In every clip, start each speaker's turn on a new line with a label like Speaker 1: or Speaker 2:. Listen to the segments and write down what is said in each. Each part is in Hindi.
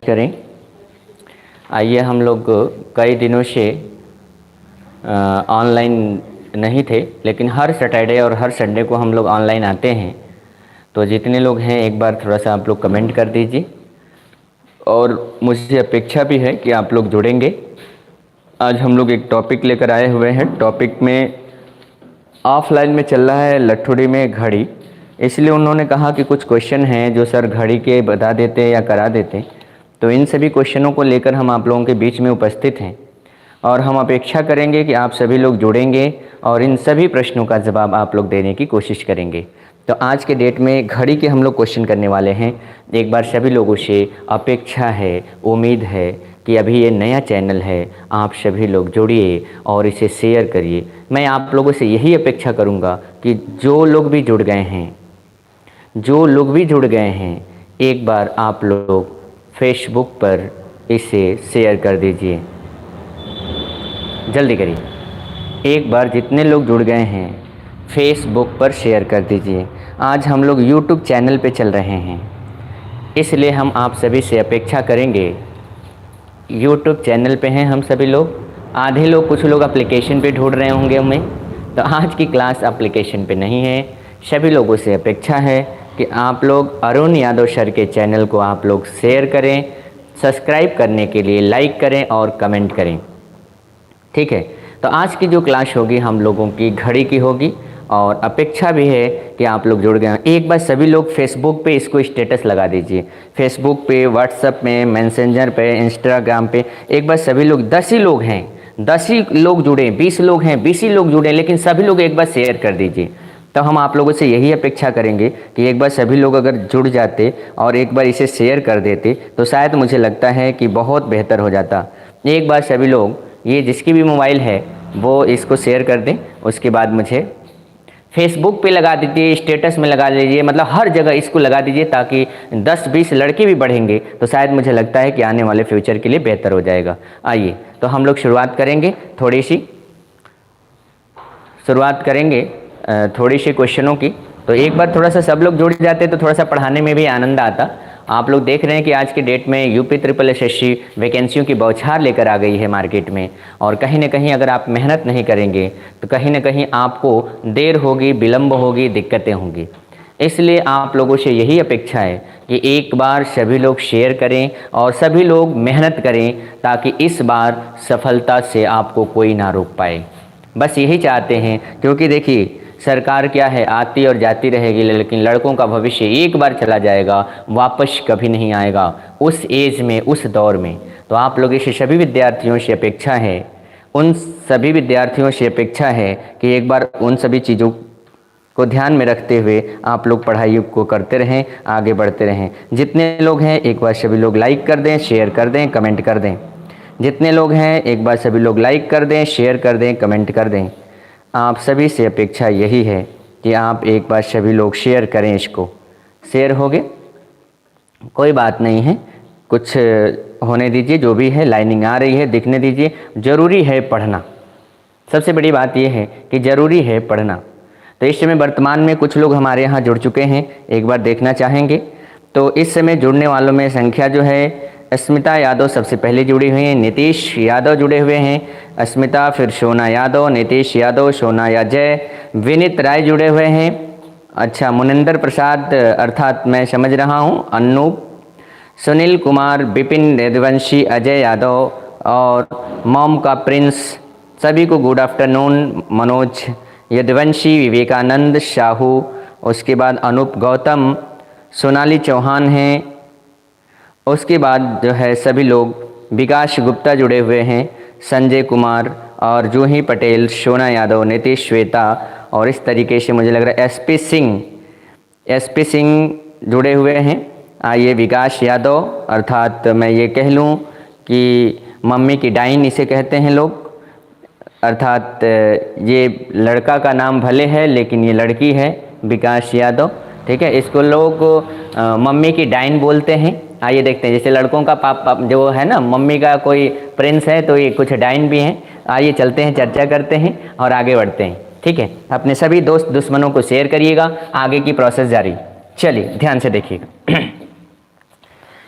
Speaker 1: करें। आइए, हम लोग कई दिनों से ऑनलाइन नहीं थे, लेकिन हर सैटरडे और हर संडे को हम लोग ऑनलाइन आते हैं। तो जितने लोग हैं एक बार थोड़ा सा आप लोग कमेंट कर दीजिए, और मुझे अपेक्षा भी है कि आप लोग जुड़ेंगे। आज हम लोग एक टॉपिक लेकर आए हुए हैं। टॉपिक में ऑफलाइन में चल रहा है लठुड़ी में घड़ी, इसलिए उन्होंने कहा कि कुछ क्वेश्चन हैं जो सर घड़ी के बता देते या करा देते। तो इन सभी क्वेश्चनों को लेकर हम आप लोगों के बीच में उपस्थित हैं, और हम अपेक्षा करेंगे कि आप सभी लोग जुड़ेंगे और इन सभी प्रश्नों का जवाब आप लोग देने की कोशिश करेंगे। तो आज के डेट में घड़ी के हम लोग क्वेश्चन करने वाले हैं। एक बार सभी लोगों से अपेक्षा है, उम्मीद है कि अभी ये नया चैनल है, आप सभी लोग जुड़िए और इसे शेयर करिए। मैं आप लोगों से यही अपेक्षा करूँगा कि जो लोग भी जुड़ गए हैं, एक बार आप लोग फेसबुक पर इसे शेयर कर दीजिए। जल्दी करिए, एक बार जितने लोग जुड़ गए हैं फेसबुक पर शेयर कर दीजिए। आज हम लोग यूट्यूब चैनल पे चल रहे हैं, इसलिए हम आप सभी से अपेक्षा करेंगे। यूट्यूब चैनल पे हैं हम सभी लोग, आधे लोग, कुछ लोग एप्लीकेशन पे ढूंढ रहे होंगे हमें, तो आज की क्लास एप्लीकेशन पे नहीं है। सभी लोगों से अपेक्षा है कि आप लोग अरुण यादव सर के चैनल को आप लोग शेयर करें, सब्सक्राइब करने के लिए लाइक करें और कमेंट करें। ठीक है, तो आज की जो क्लास होगी हम लोगों की घड़ी की होगी, और अपेक्षा भी है कि आप लोग जुड़ गए हैं। एक बार सभी लोग फेसबुक पे इसको स्टेटस लगा दीजिए। फेसबुक पे, व्हाट्सएप में, मैसेंजर पे, इंस्टाग्राम पे एक बार सभी लोग, 10 ही लोग हैं, 10 ही लोग जुड़े, 20 लोग हैं, 20 ही लोग जुड़े, लेकिन सभी लोग एक बार शेयर कर दीजिए। तो हम आप लोगों से यही अपेक्षा करेंगे कि एक बार सभी लोग अगर जुड़ जाते और एक बार इसे शेयर कर देते तो शायद मुझे लगता है कि बहुत बेहतर हो जाता। एक बार सभी लोग, ये जिसकी भी मोबाइल है वो इसको शेयर कर दें, उसके बाद मुझे फेसबुक पे लगा दीजिए, स्टेटस में लगा लीजिए, मतलब हर जगह इसको लगा दीजिए, ताकि 10-20 लड़के भी बढ़ेंगे तो शायद मुझे लगता है कि आने वाले फ्यूचर के लिए बेहतर हो जाएगा। आइए, तो हम लोग शुरुआत करेंगे थोड़ी सी क्वेश्चनों की। तो एक बार थोड़ा सा सब लोग जुड़ जाते तो थोड़ा सा पढ़ाने में भी आनंद आता। आप लोग देख रहे हैं कि आज की डेट में यूपी ट्रिपल एसएससी वैकेंसियों की बौछार लेकर आ गई है मार्केट में, और कहीं ना कहीं अगर आप मेहनत नहीं करेंगे तो कहीं ना कहीं आपको देर होगी, विलम्ब होगी, दिक्कतें होंगी। इसलिए आप लोगों से यही अपेक्षा है कि एक बार सभी लोग शेयर करें और सभी लोग मेहनत करें, ताकि इस बार सफलता से आपको कोई ना रोक पाए। बस यही चाहते हैं, क्योंकि देखिए सरकार क्या है, आती और जाती रहेगी, लेकिन लड़कों का भविष्य एक बार चला जाएगा, वापस कभी नहीं आएगा उस एज में, उस दौर में। तो आप लोग इसे सभी विद्यार्थियों से अपेक्षा है, उन सभी विद्यार्थियों से अपेक्षा है कि एक बार उन सभी चीज़ों को ध्यान में रखते हुए आप लोग पढ़ाई को करते रहें, आगे बढ़ते रहें। जितने लोग हैं एक बार सभी लोग लाइक कर दें, शेयर कर दें, कमेंट कर दें। जितने लोग हैं एक बार सभी लोग लाइक कर दें, शेयर कर दें, कमेंट कर दें। आप सभी से अपेक्षा यही है कि आप एक बार सभी लोग शेयर करें। इसको शेयर हो गए, कोई बात नहीं है, कुछ होने दीजिए, जो भी है लाइनिंग आ रही है दिखने दीजिए। ज़रूरी है पढ़ना, सबसे बड़ी बात यह है कि ज़रूरी है पढ़ना। तो इस समय वर्तमान में कुछ लोग हमारे यहाँ जुड़ चुके हैं, एक बार देखना चाहेंगे। तो इस समय जुड़ने वालों में संख्या जो है, अस्मिता यादव सबसे पहले जुड़ी हुई हैं, नीतीश यादव जुड़े हुए हैं, अस्मिता, फिर सोना यादव, नीतीश यादव, सोना याजय, विनीत राय जुड़े हुए हैं। अच्छा, मुनिंदर प्रसाद, अर्थात मैं समझ रहा हूँ अनूप, सुनील कुमार, विपिन यदुवंशी, अजय यादव और मॉम का प्रिंस, सभी को गुड आफ्टरनून। मनोज यदुवंशी, विवेकानंद साहू, उसके बाद अनूप गौतम, सोनाली चौहान हैं, उसके बाद जो है सभी लोग, विकास गुप्ता जुड़े हुए हैं, संजय कुमार और जूही पटेल, सोना यादव, नीतीश, श्वेता, और इस तरीके से मुझे लग रहा है एसपी सिंह जुड़े हुए हैं। आइए, विकास यादव, अर्थात मैं ये कह लूँ कि मम्मी की डाइन इसे कहते हैं लोग, अर्थात ये लड़का का नाम भले है लेकिन ये लड़की है, विकास यादव। ठीक है, इसको लोग मम्मी की डाइन बोलते हैं। आइए देखते हैं, जैसे लड़कों का पापा जो है ना, मम्मी का कोई प्रिंस है, तो ये कुछ डाइन भी हैं। आइए चलते हैं, चर्चा करते हैं और आगे बढ़ते हैं। ठीक है, अपने सभी दोस्त दुश्मनों को शेयर करिएगा, आगे की प्रोसेस जारी। चलिए ध्यान से देखिएगा।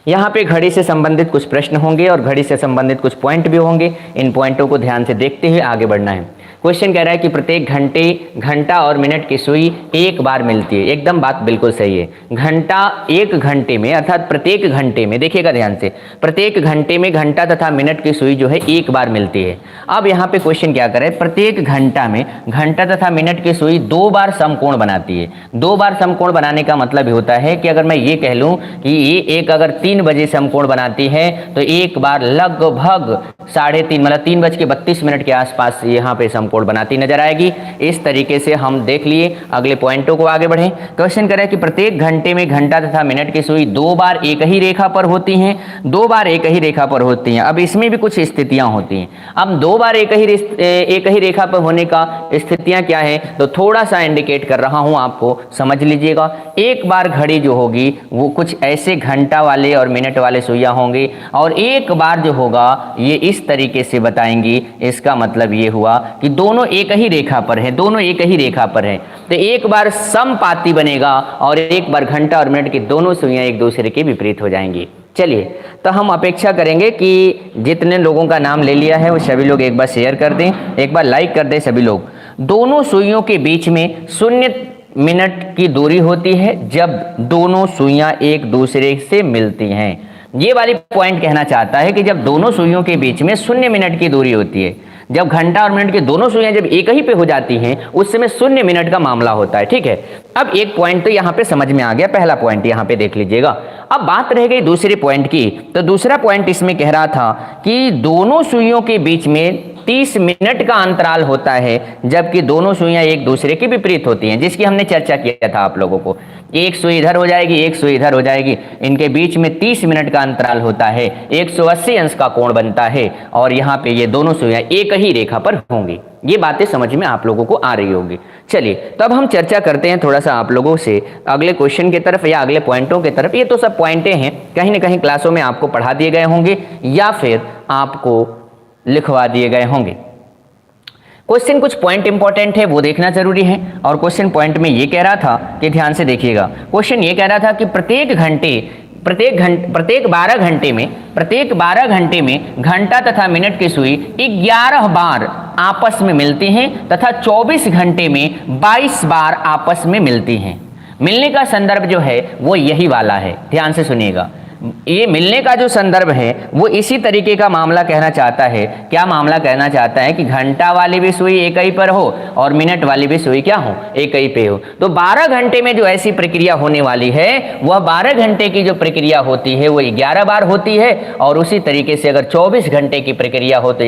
Speaker 1: यहाँ पे घड़ी से संबंधित कुछ प्रश्न होंगे और घड़ी से संबंधित कुछ पॉइंट भी होंगे। इन पॉइंटों को ध्यान से देखते हुए आगे बढ़ना है। क्वेश्चन कह रहा है कि प्रत्येक घंटे, घंटा और मिनट की सुई एक बार मिलती है। एकदम बात बिल्कुल सही है। घंटा एक घंटे में, अर्थात प्रत्येक घंटे में, देखिएगा ध्यान से, प्रत्येक घंटे में घंटा तथा मिनट की सुई जो है एक बार मिलती है। अब यहाँ पे क्वेश्चन क्या करे, प्रत्येक घंटा में घंटा तथा मिनट की सुई 2 बार समकोण बनाती है। 2 बार समकोण बनाने का मतलब ये होता है कि अगर मैं ये कह लूँ कि ये एक अगर 3 बजे समकोण बनाती है तो एक बार लगभग 3:30 मतलब 3:32 के आसपास यहाँ पे समकोण बनाती नजर आएगी। इस तरीके से हम देख लिए। अगले पॉइंटों को आगे बढ़ें। क्वेश्चन करें कि प्रत्येक घंटे में घंटा तथा मिनट की सुई 2 बार एक ही रेखा पर होती हैं। 2 बार एक ही रेखा पर होती हैं। अब इसमें भी कुछ स्थितियां होती हैं। अब 2 बार एक ही रेखा पर होने का स्थितियां क्या है, तो थोड़ा सा इंडिकेट कर रहा हूं, आपको समझ लीजिएगा। एक बार घड़ी जो होगी वो कुछ ऐसे घंटा वाले और मिनट वाले सुइयां होंगी और एक बार जो होगा ये इस तरीके से बताएंगी। इसका मतलब ये हुआ कि दोनों एक ही रेखा पर है, दोनों एक ही रेखा पर है। तो एक बार समपाती बनेगा और एक बार घंटा और मिनट की दोनों सुइयां एक दूसरे के विपरीत हो जाएंगी। चलिए, तो हम अपेक्षा करेंगे कि जितने लोगों का नाम ले लिया है वो सभी लोग एक बार शेयर कर दें, एक बार लाइक कर दें सभी लोग। दोनों सुइयों के बीच में 0 मिनट की दूरी होती है जब दोनों सुइयां एक दूसरे से मिलती हैं। ये वाली पॉइंट कहना चाहता है कि जब दोनों सुइयों के बीच में 0 मिनट की दूरी होती है, जब घंटा और मिनट की दोनों सुइयां जब एक ही पे हो जाती हैं, उस समय 0 मिनट का मामला होता है। ठीक है, अब एक पॉइंट तो यहाँ पे समझ में आ गया, पहला पॉइंट यहाँ पे देख लीजिएगा। अब बात रह गई दूसरे पॉइंट की। तो दूसरा पॉइंट इसमें कह रहा था कि दोनों सुइयों के बीच में 30 मिनट का अंतराल होता है जबकि दोनों सुइयां एक दूसरे के विपरीत होती हैं, जिसकी हमने चर्चा किया था आप लोगों को। एक सुई इधर हो जाएगी, एक सुई इधर हो जाएगी, इनके बीच में 30 मिनट का अंतराल होता है, 180 अंश का कोण बनता है और यहाँ पे ये दोनों सुइयां एक ही रेखा पर होंगी। ये बातें समझ में आप लोगों को आ रही होगी। चलिए, तो अब हम चर्चा करते हैं थोड़ा सा आप लोगों से अगले क्वेश्चन की तरफ या अगले पॉइंटों की तरफ। ये तो सब पॉइंटें हैं, कहीं ना कहीं क्लासों में आपको पढ़ा दिए गए होंगे या फिर आपको लिखवा दिए गए होंगे। क्वेश्चन कुछ पॉइंट इंपॉर्टेंट है, वो देखना जरूरी है। और क्वेश्चन पॉइंट में ये कह रहा था कि ध्यान से देखिएगा, क्वेश्चन ये कह रहा था कि प्रत्येक 12 घंटे में घंटा तथा मिनट की सुई 11 बार आपस में मिलती हैं तथा 24 घंटे में 22 बार आपस में मिलती हैं। मिलने का संदर्भ जो है वो यही वाला है, ध्यान से सुनिएगा। ये मिलने का जो संदर्भ है वो इसी तरीके का मामला कहना चाहता है। क्या मामला कहना चाहता है कि घंटा वाली भी सुई एक ही पर हो और मिनट वाली भी सुई क्या हो, एक ही पे हो। तो 12 घंटे में जो ऐसी प्रक्रिया होने वाली है वह 12 घंटे की जो प्रक्रिया होती है वो 11 बार होती है। और उसी तरीके से अगर 24 घंटे की प्रक्रिया हो तो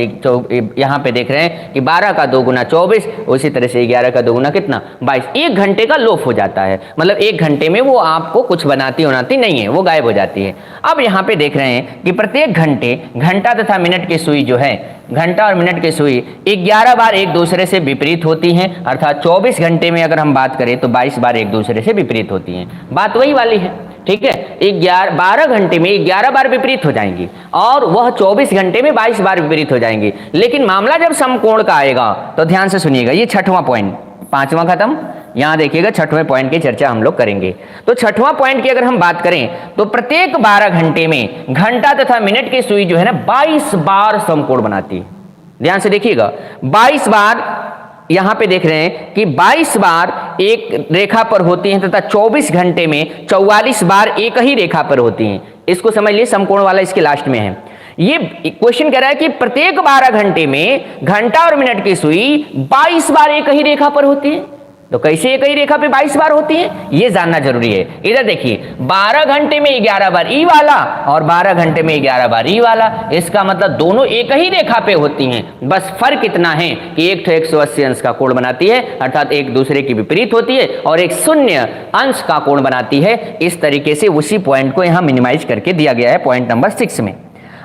Speaker 1: यहाँ पे देख रहे हैं कि 12 का 2 गुना 24, उसी तरह से 11 का 2 गुना कितना 22। 1 घंटे का लोप हो जाता है, मतलब 1 घंटे में वो आपको कुछ बनाती नहीं है, वो गायब हो जाती है। अब यहां पे देख रहे हैं कि प्रत्येक घंटा तथा मिनट की सुई जो है, घंटा और मिनट की सुई 11 बार एक दूसरे से विपरीत होती हैं। अर्थात 24 घंटे में अगर हम बात करें तो 22 बार एक दूसरे से विपरीत होती हैं। बात वही वाली है, ठीक है। 12 घंटे में 11 बार विपरीत हो जाएंगी और वह 24 घंटे में 22 बार विपरीत हो जाएंगी। लेकिन मामला जब समकोण का आएगा तो ध्यान से सुनिएगा, ये 6वां पॉइंट, 5वां खत्म। यहां देखिएगा 6वें पॉइंट की चर्चा हम लोग करेंगे। तो 6वां पॉइंट की अगर हम बात करें तो प्रत्येक 12 घंटे में घंटा तथा मिनट की सुई जो है ना 22 बार समकोण बनाती है। ध्यान से देखिएगा, 22 बार यहां पे देख रहे हैं कि 22 बार एक रेखा पर होती हैं तथा 24 घंटे में 44 बार एक ही रेखा पर होती हैं। इसको समझ लीजिए, समकोण वाला इसके लास्ट में है। ये क्वेश्चन कह रहा है कि प्रत्येक 12 घंटे में घंटा और मिनट की सुई 22 बार एक ही रेखा पर होती है। तो कैसे एक ही रेखा पे 22 बार होती है, ये जानना जरूरी है। इधर देखिए, 12 घंटे में 11 बार ई वाला और 12 घंटे में 11 बार ई वाला। इसका मतलब दोनों एक ही रेखा पे होती हैं, बस फर्क इतना है कि एक तो 180 अंश का कोण बनाती है, अर्थात एक दूसरे की विपरीत होती है, और एक 0 अंश का कोण बनाती है। इस तरीके से उसी पॉइंट को यहां मिनिमाइज करके दिया गया है पॉइंट नंबर 6 में।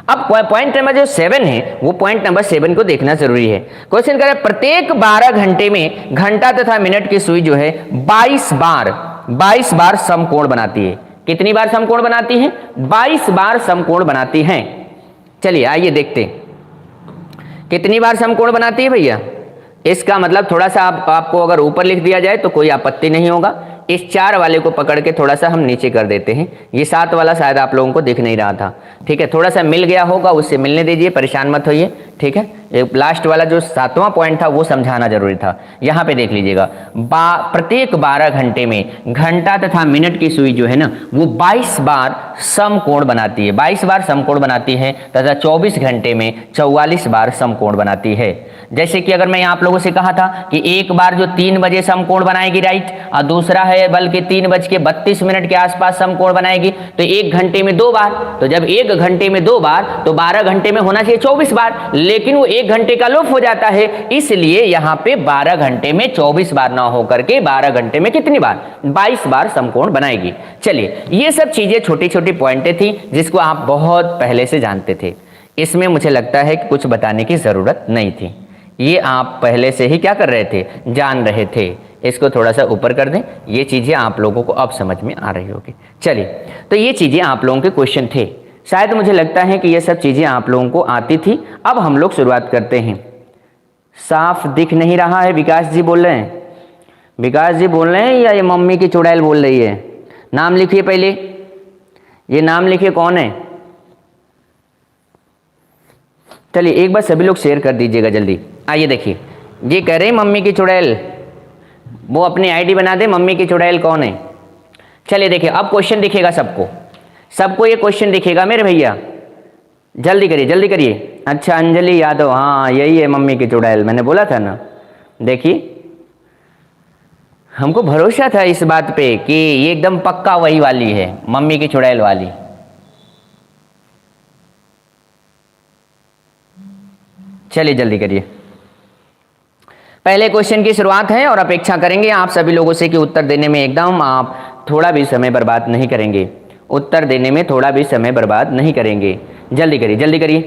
Speaker 1: अब पॉइंट नंबर जो 7 है वो पॉइंट नंबर 7 को देखना जरूरी है। क्वेश्चन कह रहा है प्रत्येक 12 घंटे में घंटा तथा मिनट की सुई जो है 22 बार समकोण बनाती है। कितनी बार समकोण बनाती है? 22 बार समकोण बनाती हैं। चलिए आइए देखते हैं कितनी बार समकोण बनाती है भैया। इसका मतलब थोड़ा सा आपको अगर ऊपर लिख दिया जाए तो कोई आपत्ति नहीं होगा। इस 4 वाले को पकड़ के थोड़ा सा हम नीचे कर देते हैं। ये 7 वाला शायद आप लोगों को दिख नहीं रहा था, ठीक है, थोड़ा सा मिल गया होगा, उससे मिलने दीजिए, परेशान मत होइए, ठीक है। लास्ट वाला जो 7वां पॉइंट था वो समझाना जरूरी था। यहाँ पे देख लीजिएगा, प्रत्येक 12 घंटे में घंटा तथा मिनट की सुई जो है ना वो 22 बार समकोण बनाती है, 22 बार समकोण बनाती है तथा 24 घंटे में 44 बार समकोण बनाती है। जैसे कि अगर मैं आप लोगों से कहा था कि एक बार जो 3 बजे समकोण बनाएगी, राइट, और दूसरा है बल्कि 3:32 के आसपास समकोण बनाएगी, तो 1 घंटे में 2 बार, तो जब 1 घंटे में 2 बार तो 12 घंटे में होना चाहिए 24 बार, लेकिन वो 1 घंटे का लोप हो जाता है, इसलिए यहाँ पे 12 घंटे में 24 बार ना होकर के 12 घंटे में कितनी बार, 22 बार समकोण बनाएगी। चलिए, ये सब चीजें छोटी छोटी पॉइंटें थी जिसको आप बहुत पहले से जानते थे, इसमें मुझे लगता है कि कुछ बताने की जरूरत नहीं थी, ये आप पहले से ही क्या कर रहे थे, जान रहे थे। इसको थोड़ा सा ऊपर कर दें, ये चीजें आप लोगों को अब समझ में आ रही होगी। चलिए, तो ये चीजें आप लोगों के क्वेश्चन थे, शायद मुझे लगता है कि ये सब चीजें आप लोगों को आती थी। अब हम लोग शुरुआत करते हैं। साफ दिख नहीं रहा है, विकास जी बोल रहे हैं, विकास जी बोल रहे हैं या ये मम्मी की चुड़ैल बोल रही है? नाम लिखिए पहले, ये नाम लिखिए कौन है। चलिए एक बार सभी लोग शेयर कर दीजिएगा जल्दी। आइए देखिए, ये कह रहे हैं मम्मी की चुड़ैल, वो अपनी आईडी बना दे, मम्मी की चुड़ैल कौन है। चलिए देखिए, अब क्वेश्चन दिखेगा सबको, सबको ये क्वेश्चन दिखेगा मेरे भैया, जल्दी करिए जल्दी करिए। अच्छा, अंजलि यादव, हाँ यही है मम्मी की चुड़ैल, मैंने बोला था ना। देखिए, हमको भरोसा था इस बात पे कि ये एकदम पक्का वही वाली है, मम्मी की चुड़ैल वाली। चलिए जल्दी करिए, पहले क्वेश्चन की शुरुआत है और अपेक्षा करेंगे आप सभी लोगों से कि उत्तर देने में एकदम आप थोड़ा भी समय बर्बाद नहीं करेंगे, उत्तर देने में थोड़ा भी समय बर्बाद नहीं करेंगे। जल्दी करिए जल्दी करिए।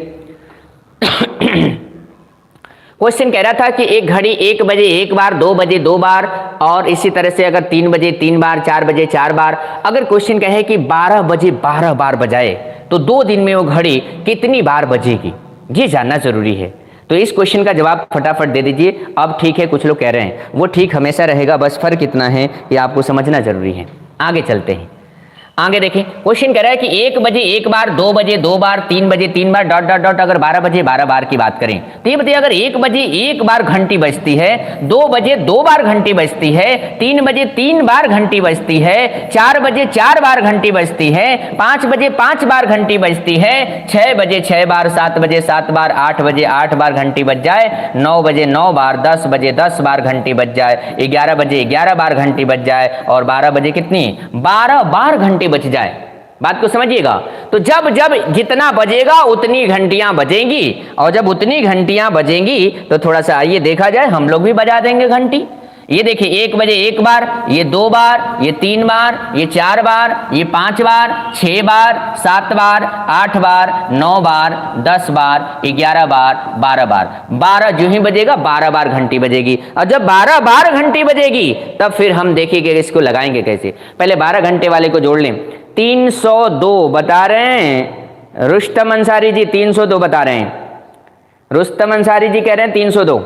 Speaker 1: क्वेश्चन कह रहा था कि एक घड़ी 1 बजे 1 बार, 2 बजे 2 बार, और इसी तरह से अगर 3 बजे 3 बार, 4 बजे 4 बार, अगर क्वेश्चन कहे कि 12 बजे 12 बार बजाए तो 2 दिन में वो घड़ी कितनी बार बजेगी, ये जानना जरूरी है। तो इस क्वेश्चन का जवाब फटाफट दे दीजिए। अब ठीक है, कुछ लोग कह रहे हैं वो ठीक हमेशा रहेगा, बस फर्क इतना है ये आपको समझना जरूरी है। आगे चलते हैं, आगे देखें। क्वेश्चन कह रहा है कि 1 बजे 1 बार, 2 बजे 2 बार, 3 बजे 3 बार, डॉट डॉट डॉट, अगर 12 बजे 12 बार की बात करें तो ये बताइए, अगर 1 बजे 1 बार घंटी बजती है, 2 बजे 2 बार घंटी बजती है, 3 बजे 3 बार घंटी बजती है, 4 बजे 4 बार घंटी बजती है, 5 बजे 5 बार घंटी बजती है, 6 बजे 6 बार, 7 बजे 7 बार, 8 बजे 8 बार घंटी बज जाए, 9 बजे 9 बार, 10 बजे 10 बार घंटी बज जाए, 11 बजे 11 बार घंटी बज जाए, और 12 बजे कितनी, 12 बार घंटी बज जाए। बात को समझिएगा। तो जब जब जितना बजेगा उतनी घंटियां बजेंगी, और जब उतनी घंटियां बजेंगी तो थोड़ा सा आइए देखा जाए, हम लोग भी बजा देंगे घंटी। ये देखिए, 1 बजे 1 बार, ये 2 बार, ये 3 बार, ये 4 बार, ये 5 बार, 6 बार, 7 बार, 8 बार, 9 बार, 10 बार, 11 बार, 12 बार। 12 जो ही बजेगा 12 बार घंटी बजेगी, और जब 12 बार घंटी बजेगी तब फिर हम देखेंगे इसको लगाएंगे कैसे। पहले 12 घंटे वाले को जोड़ लें। 302 बता रहे हैं रुस्तम अंसारी जी, 302 बता रहे हैं, रुस्तम अंसारी जी कह रहे हैं 302।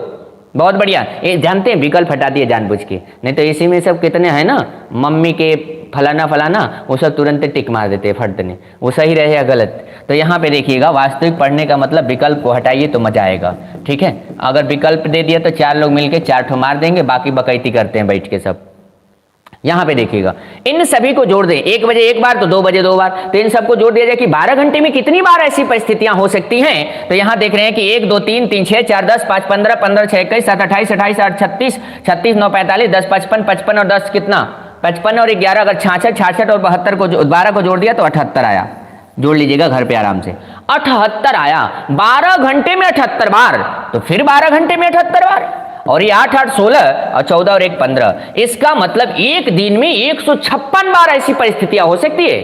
Speaker 1: बहुत बढ़िया। ये जानते हैं विकल्प हटा दिए जानबूझ के, नहीं तो इसी में सब कितने हैं ना, मम्मी के फलाना फलाना, वो सब तुरंत टिक मार देते हैं फटने, वो सही रहे या गलत। तो यहाँ पे देखिएगा, वास्तविक पढ़ने का मतलब विकल्प को हटाइए तो मजा आएगा, ठीक है। अगर विकल्प दे दिया तो 4 लोग मिलके 4 ठो मार देंगे, बाकी बकैती करते हैं बैठ के सब। यहाँ पे देखिएगा, इन सभी को जोड़ दें, 1 बजे 1 बार तो 2 बजे 2 बार, तो इन सबको जोड़ दिया जाए कि 12 घंटे में कितनी बार ऐसी परिस्थितियां हो सकती हैं। तो यहाँ देख रहे हैं कि 1 2 3 3 6 4 10 5 15 15 6 21 7 28 28 8 36 36 9 45 10 55 55 और 10 कितना, 55 और 11, अगर 66 66 और 72 को 12 को जोड़ दिया तो 78 आया। जोड़ लीजिएगा घर पे आराम से, 78 आया। 12 घंटे में 78 बार, तो फिर 12 घंटे में 78 बार, और ये 8 8 16 और 14 और 1 15। इसका मतलब एक दिन में 156 बार ऐसी परिस्थितियां हो सकती है।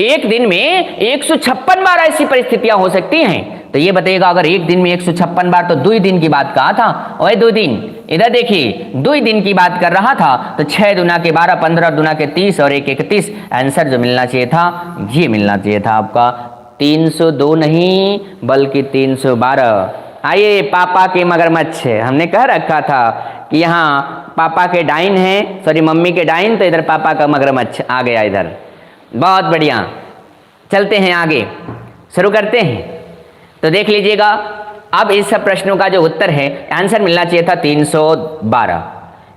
Speaker 1: एक दिन में 156 बार ऐसी परिस्थितियां हो सकती हैं। तो ये बताइएगा, अगर एक दिन में 156 बार तो 2 दिन की बात कहा था, और 2 दिन इधर देखिए 2 दिन की बात कर रहा था, तो 6 दुना के 12, 15 दुना के 30 और 1 31। आंसर जो मिलना चाहिए था ये मिलना चाहिए था आपका 302 नहीं बल्कि 312। आइए, पापा के मगरमच्छ, हमने कह रखा था कि यहाँ पापा के डाइन है, सॉरी मम्मी के डाइन, तो इधर पापा का मगरमच्छ आ गया इधर। बहुत बढ़िया, चलते हैं आगे, शुरू करते हैं। तो देख लीजिएगा, अब इस सब प्रश्नों का जो उत्तर है, आंसर मिलना चाहिए था 312।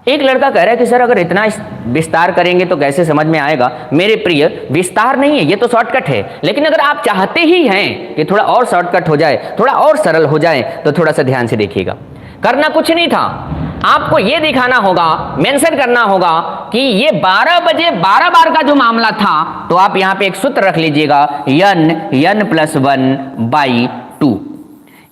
Speaker 1: एक लड़का कह रहा है कि सर अगर इतना विस्तार करेंगे तो कैसे समझ में आएगा। मेरे प्रिय, विस्तार नहीं है, ये तो शॉर्टकट है, लेकिन अगर आप चाहते ही हैं कि थोड़ा और शॉर्टकट हो जाए, थोड़ा और सरल हो जाए, तो थोड़ा सा ध्यान से देखिएगा। करना कुछ नहीं था, आपको ये दिखाना होगा, मेंशन करना होगा कि ये 12 बजे 12 बार का जो मामला था, तो आप यहां पे एक सूत्र रख लीजिएगा, n+1/2।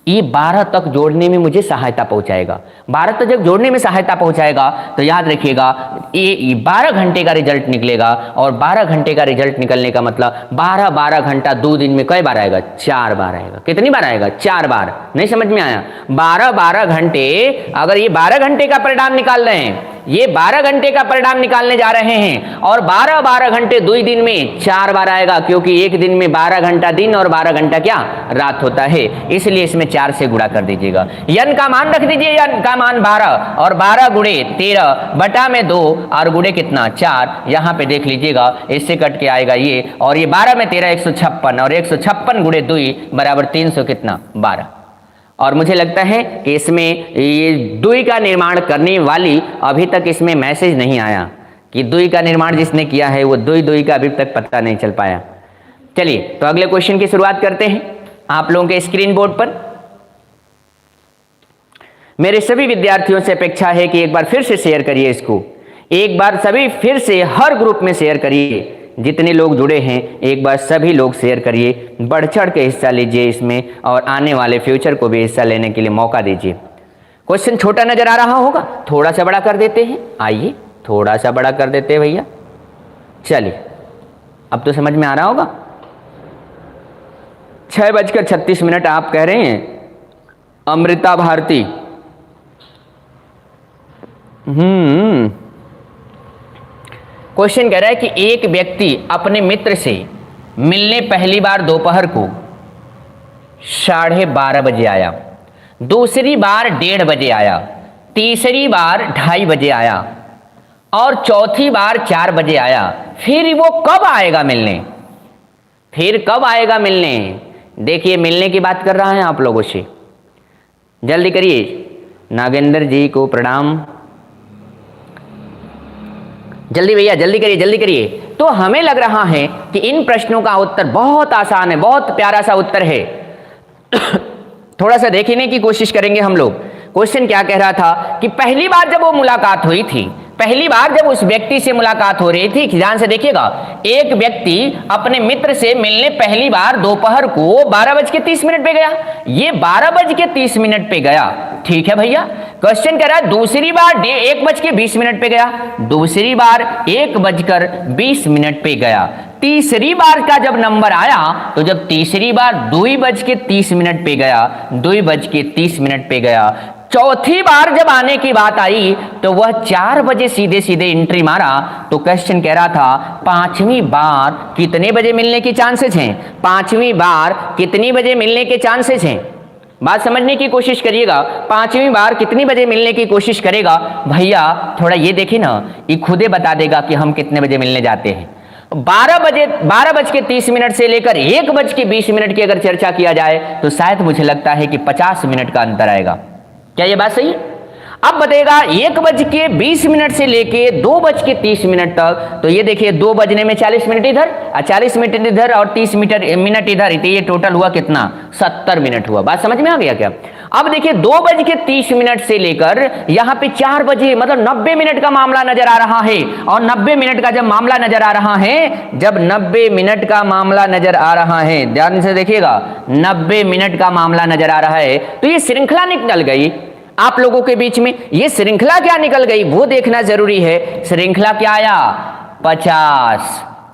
Speaker 1: ये 12 तक जोड़ने में मुझे सहायता पहुंचाएगा। 12 तक जब जोड़ने में सहायता पहुंचाएगा तो याद रखिएगा ये 12 घंटे का रिजल्ट निकलेगा। और 12 घंटे का रिजल्ट निकलने का मतलब 12 घंटा 2 दिन में कई बार आएगा? 4 बार आएगा। कितनी बार आएगा? 4 बार। नहीं समझ में आया? 12 घंटे, अगर ये 12 घंटे का परिणाम निकाल रहे हैं, ये 12 घंटे का परिणाम निकालने जा रहे हैं, और 12 घंटे 2 दिन में 4 बार आएगा, क्योंकि एक दिन में 12 घंटा दिन और 12 घंटा क्या रात होता है, इसलिए इसमें 4 से गुणा कर दीजिएगा। n का मान रख दीजिए, n का मान 12, और 12 गुणे 13 बटा में 2 और गुणे कितना 4। यहां पे देख लीजिएगा, इससे कट के आएगा ये, और ये 12 में 13 156, और 156 गुणे 2 बराबर 300 कितना 12। और मुझे लगता है कि इसमें ये दुई का निर्माण करने वाली, अभी तक इसमें मैसेज नहीं आया कि दुई का निर्माण जिसने किया है वो दुई का अभी तक पता नहीं चल पाया। चलिए तो अगले क्वेश्चन की शुरुआत करते हैं आप लोगों के स्क्रीन बोर्ड पर। मेरे सभी विद्यार्थियों से अपेक्षा है कि एक बार फिर से शेयर करिए इसको, एक बार सभी फिर से हर ग्रुप में शेयर करिए। जितने लोग जुड़े हैं एक बार सभी लोग शेयर करिए, बढ़ चढ़ के हिस्सा लीजिए इसमें, और आने वाले फ्यूचर को भी हिस्सा लेने के लिए मौका दीजिए। क्वेश्चन छोटा नजर आ रहा होगा, थोड़ा सा बड़ा कर देते हैं। आइए थोड़ा सा बड़ा कर देते हैं भैया। चलिए अब तो समझ में आ रहा होगा। 6:36 आप कह रहे हैं अमृता भारती। क्वेश्चन कह रहा है कि एक व्यक्ति अपने मित्र से मिलने पहली बार दोपहर को 12:30 बजे आया, दूसरी बार 1:30 बजे आया, तीसरी बार 2:30 बजे आया, और चौथी बार 4 बजे आया। फिर वो कब आएगा मिलने? फिर कब आएगा मिलने? देखिए मिलने की बात कर रहा है आप लोगों से। जल्दी करिए, नागेंद्र जी को प्रणाम। जल्दी भैया जल्दी करिए, जल्दी करिए। तो हमें लग रहा है कि इन प्रश्नों का उत्तर बहुत आसान है, बहुत प्यारा सा उत्तर है। थोड़ा सा देखने की कोशिश करेंगे हम लोग। क्वेश्चन क्या कह रहा था कि पहली बार जब वो मुलाकात हुई थी, पहली बार जब उस व्यक्ति से मुलाकात हो रही थी, ध्यान से देखिएगा, एक व्यक्ति अपने मित्र से मिलने पहली बार दोपहर को 12:30 पे गया। ये 12:30 पे गया, ठीक है भैया। क्वेश्चन कह रहा है दूसरी बार 1:20 पे गया, दूसरी बार 1:20 पे गया। तीसरी बार का जब नंबर आया, तो जब तीसरी बार 2:30 पे गया, 2:30 पे गया। चौथी बार जब आने की बात आई तो वह 4 बजे सीधे सीधे एंट्री मारा। तो क्वेश्चन कह रहा था पांचवी बार कितने बजे मिलने के चांसेस हैं? पांचवी बार कितनी बजे मिलने के चांसेस हैं? बात समझने की कोशिश करिएगा। पांचवी बार कितनी बजे मिलने की कोशिश करेगा भैया? थोड़ा ये देखिए ना, ये खुदे बता देगा कि हम कितने बजे मिलने जाते हैं। 12:30 से लेकर 1:20 की अगर चर्चा किया जाए तो शायद मुझे लगता है कि 50 मिनट का अंतर आएगा। क्या ये बात सही है? अब बताएगा 1:20 से लेके 2:30 तक, तो ये देखिए 2 बजने में 40 मिनट इधर और 40 मिनट इधर और 30 मिनट इधर, तो ये टोटल हुआ कितना? 70 मिनट हुआ। बात समझ में आ गया क्या? अब देखिए 2:30 से लेकर यहाँ पे 4 बजे, मतलब 90 मिनट का मामला नजर आ रहा है। और 90 मिनट का जब मामला नजर आ रहा है, जब 90 मिनट का मामला नजर आ रहा है, ध्यान से देखिएगा, 90 मिनट का मामला नजर आ रहा है, तो ये श्रृंखला निकल गई आप लोगों के बीच में। ये श्रृंखला क्या निकल गई वो देखना जरूरी है। श्रृंखला क्या आया? 50,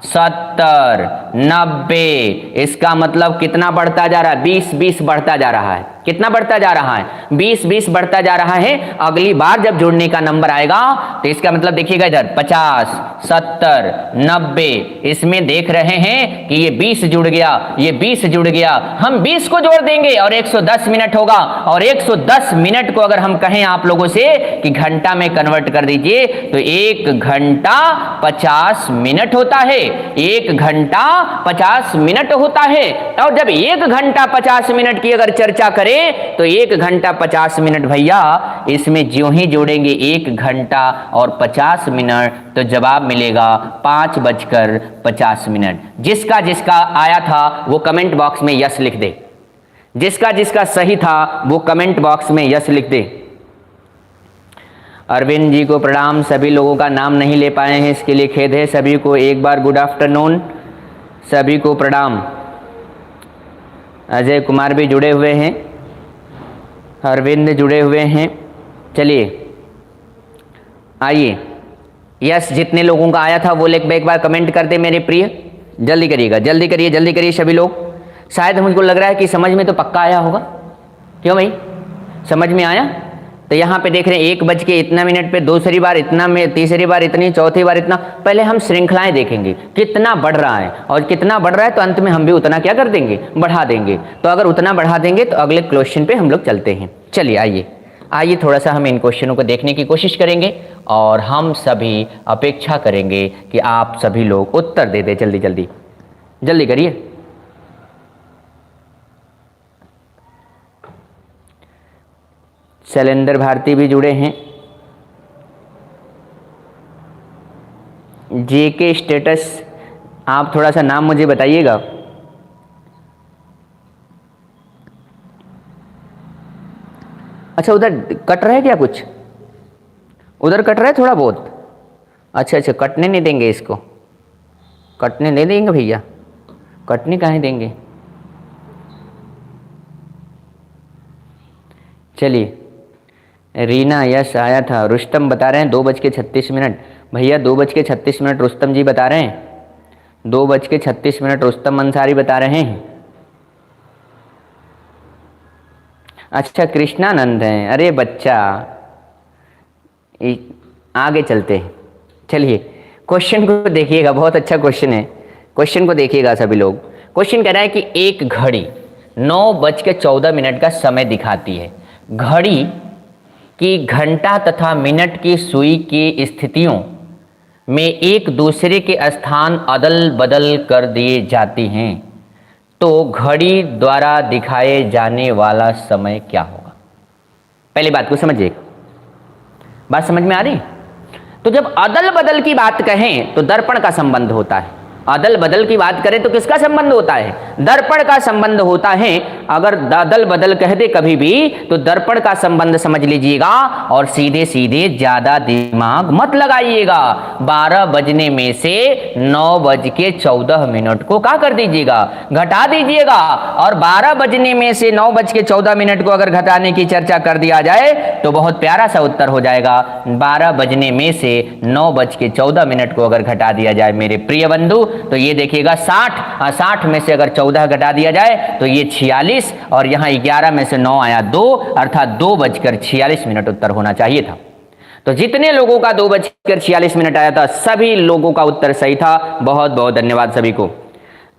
Speaker 1: 70, 90। इसका मतलब कितना बढ़ता जा रहा है? 20 बढ़ता जा रहा है। कितना बढ़ता जा रहा है? 20 20 बढ़ता जा रहा है। अगली बार जब जोड़ने का नंबर आएगा तो इसका मतलब देखिएगा इधर 50 70 90, इसमें देख रहे हैं कि ये 20 जुड़ गया, ये 20 जुड़ गया, हम 20 को जोड़ देंगे और 110 मिनट होगा। और 110 मिनट को अगर हम कहें आप लोगों से कि घंटा में कन्वर्ट कर दीजिए तो 1 घंटा 50 मिनट होता है। 1 घंटा 50 मिनट होता है। और जब 1 घंटा 50 मिनट की अगर चर्चा करें तो 1 घंटा 50 मिनट भैया, इसमें ज्यों ही जोड़ेंगे 1 घंटा और 50 मिनट तो जवाब मिलेगा 5:50। जिसका जिसका आया था वो कमेंट बॉक्स में यस लिख दे। जिसका जिसका सही था वो कमेंट बॉक्स में यस लिख दे। अरविंद जी को प्रणाम। सभी लोगों का नाम नहीं ले पाए हैं, इसके लिए खेद है। सभी को एक बार गुड आफ्टरनून, सभी को प्रणाम। अजय कुमार भी जुड़े हुए हैं, अरविंद जुड़े हुए हैं। चलिए आइए, यस जितने लोगों का आया था वो एक बार कमेंट कर दे मेरे प्रिय। जल्दी करिएगा, जल्दी करिए, जल्दी करिए सभी लोग। शायद मुझको लग रहा है कि समझ में तो पक्का आया होगा। क्यों भाई, समझ में आया? तो यहाँ पे देख रहे हैं 1:01 पे दूसरी बार इतना में, तीसरी बार इतनी, चौथी बार इतना। पहले हम श्रृंखलाएं देखेंगे कितना बढ़ रहा है, और कितना बढ़ रहा है तो अंत में हम भी उतना क्या कर देंगे, बढ़ा देंगे। तो अगर उतना बढ़ा देंगे तो अगले क्वेश्चन पे हम लोग चलते हैं। चलिए आइए आइए, थोड़ा सा हम इन क्वेश्चनों को देखने की कोशिश करेंगे और हम सभी अपेक्षा करेंगे कि आप सभी लोग उत्तर दे दें। जल्दी जल्दी जल्दी करिए। शैलेंद्र भारती भी जुड़े हैं। जेके स्टेटस, आप थोड़ा सा नाम मुझे बताइएगा। अच्छा, उधर कट रहा है क्या कुछ? उधर कट रहा है थोड़ा बहुत? अच्छा अच्छा, कटने नहीं देंगे इसको, कटने नहीं देंगे भैया, कटने काहे देंगे। चलिए, रीना यस आया था। रुस्तम बता रहे हैं 2:36। भैया 2:36 रुस्तम जी बता रहे हैं। 2:36 रुस्तम अंसारी बता रहे हैं। अच्छा, कृष्णानंद हैं। अरे बच्चा, आगे चलते हैं। चलिए क्वेश्चन को देखिएगा, बहुत अच्छा क्वेश्चन है। क्वेश्चन को देखिएगा सभी लोग। क्वेश्चन कह रहा है कि एक घड़ी 9:14 का समय दिखाती है। घड़ी की घंटा तथा मिनट की सुई की स्थितियों में एक दूसरे के स्थान अदल बदल कर दिए जाती हैं, तो घड़ी द्वारा दिखाए जाने वाला समय क्या होगा? पहली बात को समझिए, बात समझ में आ रही? तो जब अदल बदल की बात कहें तो दर्पण का संबंध होता है। अदल बदल की बात करें तो किसका संबंध होता है? दर्पण का संबंध होता है। अगर अदल बदल कह दे कभी भी तो दर्पण का संबंध समझ लीजिएगा और सीधे सीधे ज्यादा दिमाग मत लगाइएगा। 12 बजने में से 9:14 को क्या कर दीजिएगा, घटा दीजिएगा। और 12 बजने में से 9:14 को अगर घटाने की चर्चा कर दिया जाए तो बहुत प्यारा सा उत्तर हो जाएगा। 12 बजने में से 9:14 को अगर घटा दिया जाए मेरे प्रिय बंधु, तो ये देखिएगा 60 में से अगर 14 घटा दिया जाए तो ये 46, और यहाँ 11 में से 9 आया 2, अर्थात 2:46 उत्तर होना चाहिए था। तो जितने लोगों का 2:46 आया था सभी लोगों का उत्तर सही था। बहुत बहुत धन्यवाद सभी को।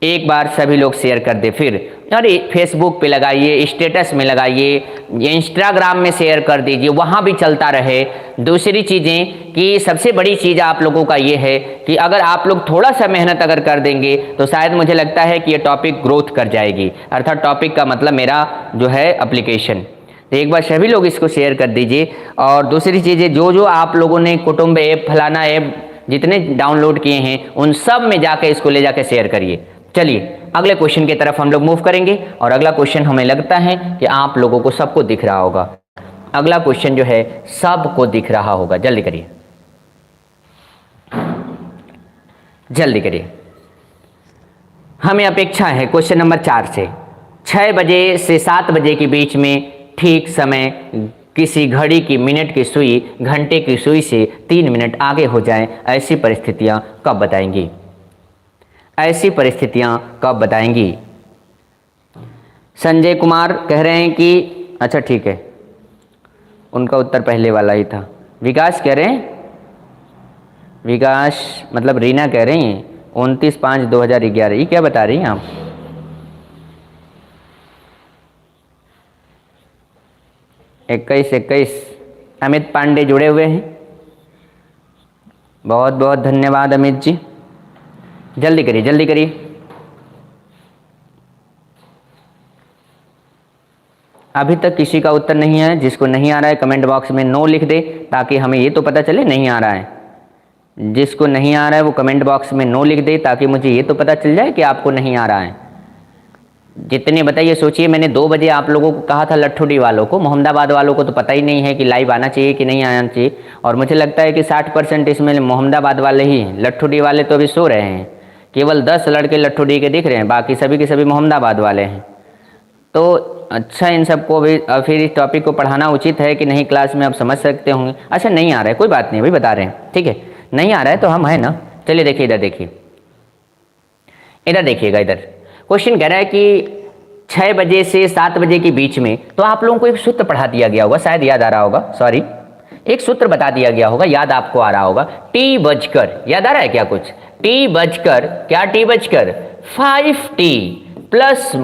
Speaker 1: एक बार सभी लोग शेयर कर दे। फिर अरे फेसबुक पे लगाइए, स्टेटस में लगाइए, इंस्टाग्राम में शेयर कर दीजिए, वहाँ भी चलता रहे। दूसरी चीज़ें कि सबसे बड़ी चीज़ आप लोगों का ये है कि अगर आप लोग थोड़ा सा मेहनत अगर कर देंगे तो शायद मुझे लगता है कि ये टॉपिक ग्रोथ कर जाएगी। अर्थात टॉपिक का मतलब मेरा जो है एप्लीकेशन। तो एक बार सभी लोग इसको शेयर कर दीजिए। और दूसरी चीज़ें, जो आप लोगों ने कुटुंब ऐप, फलाना ऐप जितने डाउनलोड किए हैं उन सब में जाके इसको ले जाके शेयर करिए। चलिए अगले क्वेश्चन की तरफ हम लोग मूव करेंगे। और अगला क्वेश्चन हमें लगता है कि आप लोगों को सबको दिख रहा होगा। अगला क्वेश्चन जो है सबको दिख रहा होगा। जल्दी करिए, जल्दी करिए। हमें अपेक्षा है क्वेश्चन नंबर 4 से 6 बजे से 7 बजे के बीच में ठीक समय किसी घड़ी की मिनट की सुई घंटे की सुई से 3 मिनट आगे हो जाए, ऐसी परिस्थितियां कब बताएंगी? ऐसी परिस्थितियां कब बताएंगी? संजय कुमार कह रहे हैं कि अच्छा ठीक है, उनका उत्तर पहले वाला ही था। विकास कह रहे हैं, विकास मतलब रीना कह रही हैं 29/5/2011। ये क्या बता रही हैं आप? इक्कीस अमित पांडे जुड़े हुए हैं, बहुत बहुत धन्यवाद अमित जी। जल्दी करिए जल्दी करिए। अभी तक किसी का उत्तर नहीं है। जिसको नहीं आ रहा है कमेंट बॉक्स में नो लिख दे, ताकि हमें ये तो पता चले नहीं आ रहा है। जिसको नहीं आ रहा है वो कमेंट बॉक्स में नो लिख दे, ताकि मुझे ये तो पता चल जाए कि आपको नहीं आ रहा है। जितने बताइए, सोचिए मैंने 2 बजे आप लोगों को कहा था, लट्ठुडी वालों को, मोहम्मदाबाद वालों को तो पता ही नहीं है कि लाइव आना चाहिए कि नहीं आना चाहिए। और मुझे लगता है कि 60% इसमें मोहम्मदाबाद वाले ही हैं। लट्ठुडी वाले तो अभी सो रहे हैं, केवल 10 लड़के लट्ठुडी के दिख रहे हैं, बाकी सभी के सभी मोहम्मदाबाद वाले हैं। तो अच्छा, इन सबको भी फिर इस टॉपिक को पढ़ाना उचित है कि नहीं क्लास में, आप समझ सकते होंगे। अच्छा नहीं आ रहा है, कोई बात नहीं, अभी बता रहे हैं, ठीक है। नहीं आ रहा है तो हम है ना। चलिए देखिए इधर, देखिए इधर देखिएगा। इधर क्वेश्चन कह रहा है कि 6 बजे से 7 बजे के बीच में, तो आप लोगों को एक सूत्र पढ़ा दिया गया होगा, शायद याद आ रहा होगा, सॉरी एक सूत्र बता दिया गया होगा, याद आपको आ रहा होगा। टी बजकर, याद आ रहा है क्या कुछ? टी बजकर क्या, टी बजकर 5t प्लस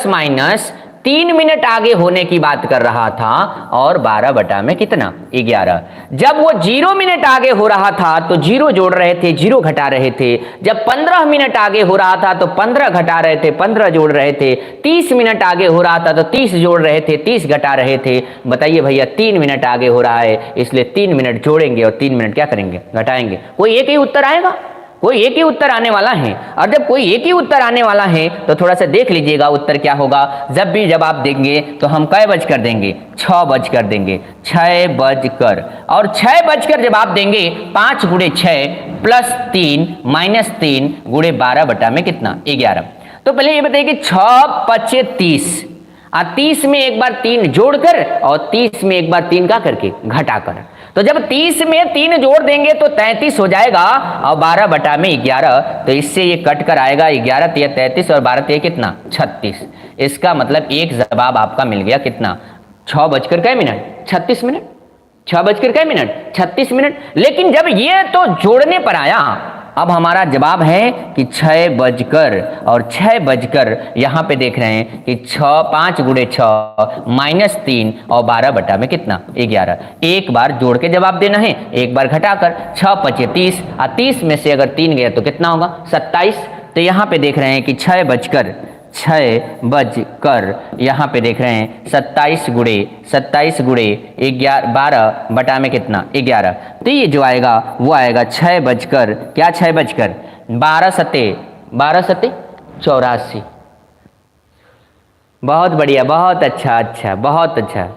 Speaker 1: माइनस 3 मिनट आगे होने की बात कर रहा था, और 12 बटा में कितना, 11। जब वो 0 मिनट आगे हो रहा था तो 0 जोड़ रहे थे, 0 घटा रहे थे। जब 15 मिनट आगे हो रहा था तो 15 घटा रहे थे, 15 जोड़ रहे थे। 30 मिनट आगे हो रहा था तो 30 जोड़ रहे थे, 30 घटा रहे थे। बताइए भैया, 3 मिनट आगे हो रहा है, इसलिए 3 मिनट जोड़ेंगे और 3 मिनट क्या करेंगे, घटाएंगे। कोई एक ही उत्तर आएगा, कोई एक ही उत्तर आने वाला है। और जब कोई एक ही उत्तर आने वाला है तो थोड़ा सा देख लीजिएगा उत्तर क्या होगा। जब भी जवाब देंगे तो हम कै बज कर देंगे, 6 बज कर देंगे, 6 बज कर। और 6 बजकर जवाब देंगे, 5 गुणे 6 प्लस 3 माइनस 3 गुणे 12 बटा में कितना, 11। तो पहले ये बताइए कि 6 पचे 30, 30 में एक बार 3 जोड़कर और 30 में एक बार 3 का करके घटाकर। तो जब 30 में 3 जोड़ देंगे तो 33 हो जाएगा, और 12 बटा में 11, तो इससे ये कट कर आएगा 11 तिया 33 और 12 तिया कितना, 36। इसका मतलब एक जवाब आपका मिल गया कितना, 6 बजकर कै मिनट, 36 मिनट, 6 बजकर कै मिनट, 36 मिनट। लेकिन जब ये तो जोड़ने पर आया, अब हमारा जवाब है कि 6 बजकर, और 6 बजकर यहां पे देख रहे हैं कि 5 गुणे 6 माइनस 3 और 12 बटा में कितना, 11। एक बार जोड़ के जवाब देना है, एक बार घटाकर। 6 पचे 30, और 30 में से अगर 3 गया तो कितना होगा, 27। तो यहां पे देख रहे हैं कि 6 बजकर यहाँ पे देख रहे हैं 27 गुणे 12 बटा में कितना, 11। तो ये जो आएगा वो आएगा 6 बजकर क्या, 6 बजकर 12 सते 84। बहुत बढ़िया, बहुत अच्छा, बहुत अच्छा।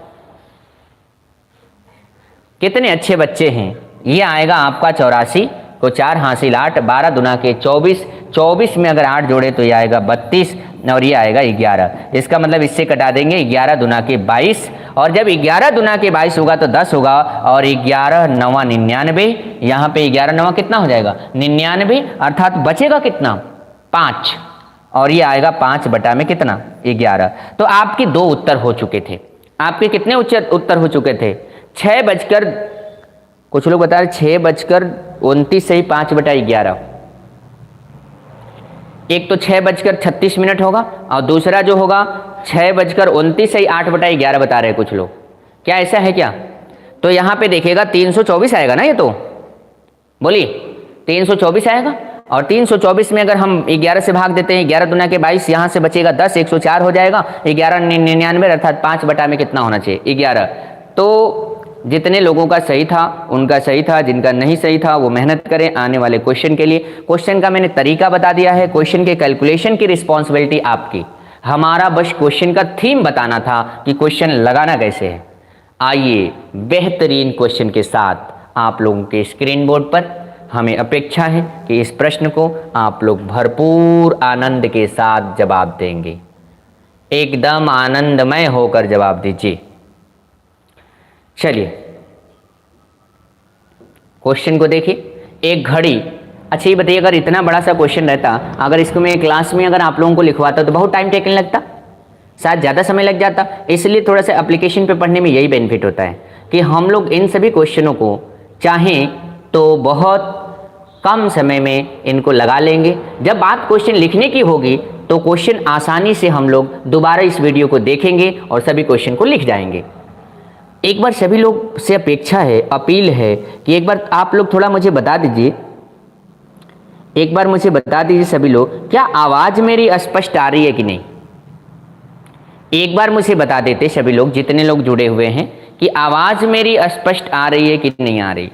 Speaker 1: कितने अच्छे बच्चे हैं। ये आएगा आपका 84 को 4 हासिल 8, 12 दुना के 24, 24 में अगर 8 जोड़े तो ये आएगा 32, और ये आएगा 11। इसका मतलब इससे कटा देंगे 11 दुना के 22, और जब 11 दुना के 22 होगा तो 10 होगा, और 11 नवा 99। यहाँ पे 11 नवा कितना हो जाएगा, 99, अर्थात बचेगा कितना, 5, और ये आएगा 5 बटा में कितना, 11। तो आपके 2 उत्तर हो चुके थे। आपके कितने उत्तर हो चुके थे, 6 बजकर, कुछ लोग बता रहे 6 बजकर 29 सही 5 बटा 11। एक तो 6 बजकर 36 मिनट होगा, और दूसरा जो होगा 6 बजकर 29 सही 8 बटा 11 बता रहे हैं कुछ लोग। क्या ऐसा है क्या? तो यहाँ पे देखिएगा 324 आएगा ना, ये तो बोलिए 324 आएगा। और 324 में अगर हम 11 से भाग देते हैं, 11 दुना के 22, यहाँ से बचेगा 10, 104 हो जाएगा। 11 99, अर्थात 5 बटा में कितना होना चाहिए, 11। तो जितने लोगों का सही था उनका सही था, जिनका नहीं सही था वो मेहनत करें आने वाले क्वेश्चन के लिए। क्वेश्चन का मैंने तरीका बता दिया है, क्वेश्चन के कैलकुलेशन की रिस्पॉन्सिबिलिटी आपकी। हमारा बस क्वेश्चन का थीम बताना था कि क्वेश्चन लगाना कैसे है। आइए बेहतरीन क्वेश्चन के साथ आप लोगों के स्क्रीन बोर्ड पर, हमें अपेक्षा है कि इस प्रश्न को आप लोग भरपूर आनंद के साथ जवाब देंगे, एकदम आनंदमय होकर जवाब दीजिए। चलिए क्वेश्चन को देखिए। एक घड़ी अच्छा ये बताइए, अगर इतना बड़ा सा क्वेश्चन रहता, अगर इसको मैं क्लास में अगर आप लोगों को लिखवाता तो बहुत टाइम टेकन लगता, शायद ज़्यादा समय लग जाता। इसलिए थोड़ा सा एप्लीकेशन पे पढ़ने में यही बेनिफिट होता है कि हम लोग इन सभी क्वेश्चनों को चाहें तो बहुत कम समय में इनको लगा लेंगे। जब बात क्वेश्चन लिखने की होगी तो क्वेश्चन आसानी से हम लोग दोबारा इस वीडियो को देखेंगे और सभी क्वेश्चन को लिख जाएंगे। एक बार सभी लोग से अपेक्षा है, अपील है कि एक बार आप लोग थोड़ा मुझे बता दीजिए, एक बार मुझे बता दीजिए सभी लोग, क्या आवाज़ मेरी स्पष्ट आ रही है कि नहीं? एक बार मुझे बता देते सभी लोग, जितने लोग जुड़े हुए हैं, कि आवाज़ मेरी स्पष्ट आ रही है कि नहीं आ रही।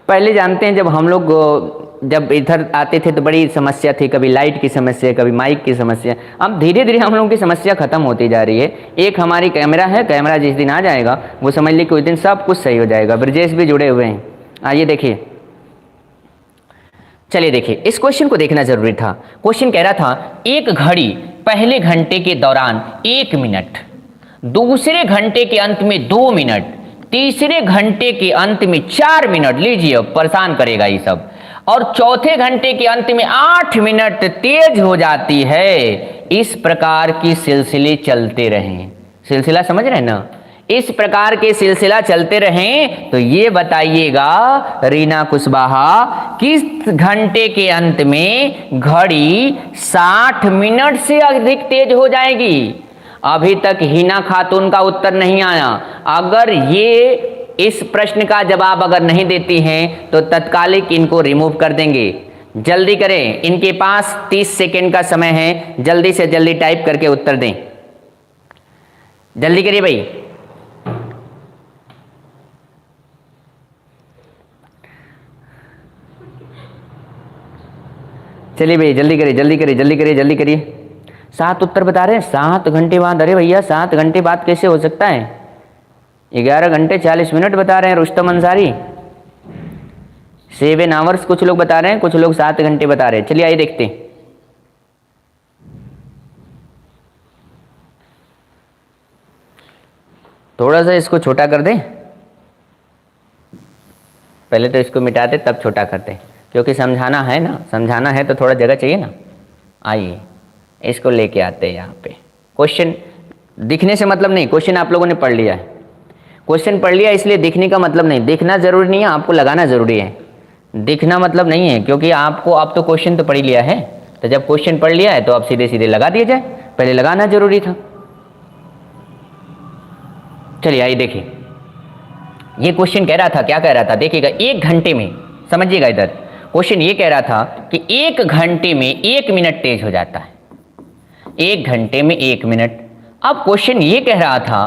Speaker 1: पहले जानते हैं जब हम लोग जब इधर आते थे तो बड़ी समस्या थी, कभी लाइट की समस्या, कभी माइक की समस्या। अब धीरे धीरे हम लोगों की समस्या खत्म होती जा रही है। एक हमारी कैमरा है, कैमरा जिस दिन आ जाएगा वो समझ लीजिए कि उस दिन सब कुछ सही हो जाएगा। ब्रजेश भी जुड़े हुए हैं, आइए देखिए, चलिए देखिए, इस क्वेश्चन को देखना जरूरी था। क्वेश्चन कह रहा था एक घड़ी पहले घंटे के दौरान 1 मिनट, दूसरे घंटे के अंत में 2 मिनट, तीसरे घंटे के अंत में 4 मिनट, लीजिए अब परेशान करेगा ये सब, और चौथे घंटे के अंत में 8 मिनट तेज हो जाती है। इस प्रकार की सिलसिले चलते रहें। सिलसिला समझ रहे हैं ना? इस प्रकार के सिलसिला चलते रहें तो ये बताइएगा रीना कुशवाहा, किस घंटे के अंत में घड़ी 60 मिनट से अधिक तेज हो जाएगी? अभी तक हिना खातून का उत्तर नहीं आया। अगर ये इस प्रश्न का जवाब अगर नहीं देती हैं तो तत्कालिक इनको रिमूव कर देंगे। जल्दी करें, इनके पास 30 सेकेंड का समय है, जल्दी से जल्दी टाइप करके उत्तर दें। जल्दी करिए भाई। चलिए भाई जल्दी करिए, जल्दी करिए, जल्दी करिए, जल्दी करिए। 7 उत्तर बता रहे हैं, 7 घंटे बाद। अरे भैया 7 घंटे बाद कैसे हो सकता है? 11 घंटे 40 मिनट बता रहे हैं रुस्तम अंसारी। 7 आवर्स कुछ लोग बता रहे हैं, कुछ लोग 7 घंटे बता रहे हैं। चलिए आइए देखते हैं। थोड़ा सा इसको छोटा कर दें, पहले तो इसको मिटाते तब छोटा करते, क्योंकि समझाना है ना, समझाना है तो थोड़ा जगह चाहिए ना। आइए इसको लेके आते हैं यहाँ पे। क्वेश्चन दिखने से मतलब नहीं, क्वेश्चन आप लोगों ने पढ़ लिया है, क्वेश्चन पढ़ लिया इसलिए दिखने का मतलब नहीं, दिखना जरूरी नहीं है, आपको लगाना जरूरी है। दिखना मतलब नहीं है, क्योंकि आपको अब तो क्वेश्चन तो पढ़ ही लिया है, तो जब क्वेश्चन पढ़ लिया है तो अब सीधे सीधे लगा दिया जाए, पहले लगाना जरूरी था। चलिए आइए देखिए, ये क्वेश्चन कह रहा था, क्या कह रहा था देखिएगा, 1 घंटे में, समझिएगा इधर क्वेश्चन ये कह रहा था कि 1 घंटे में 1 मिनट तेज हो जाता है, 1 घंटे में 1 मिनट। अब क्वेश्चन ये कह रहा था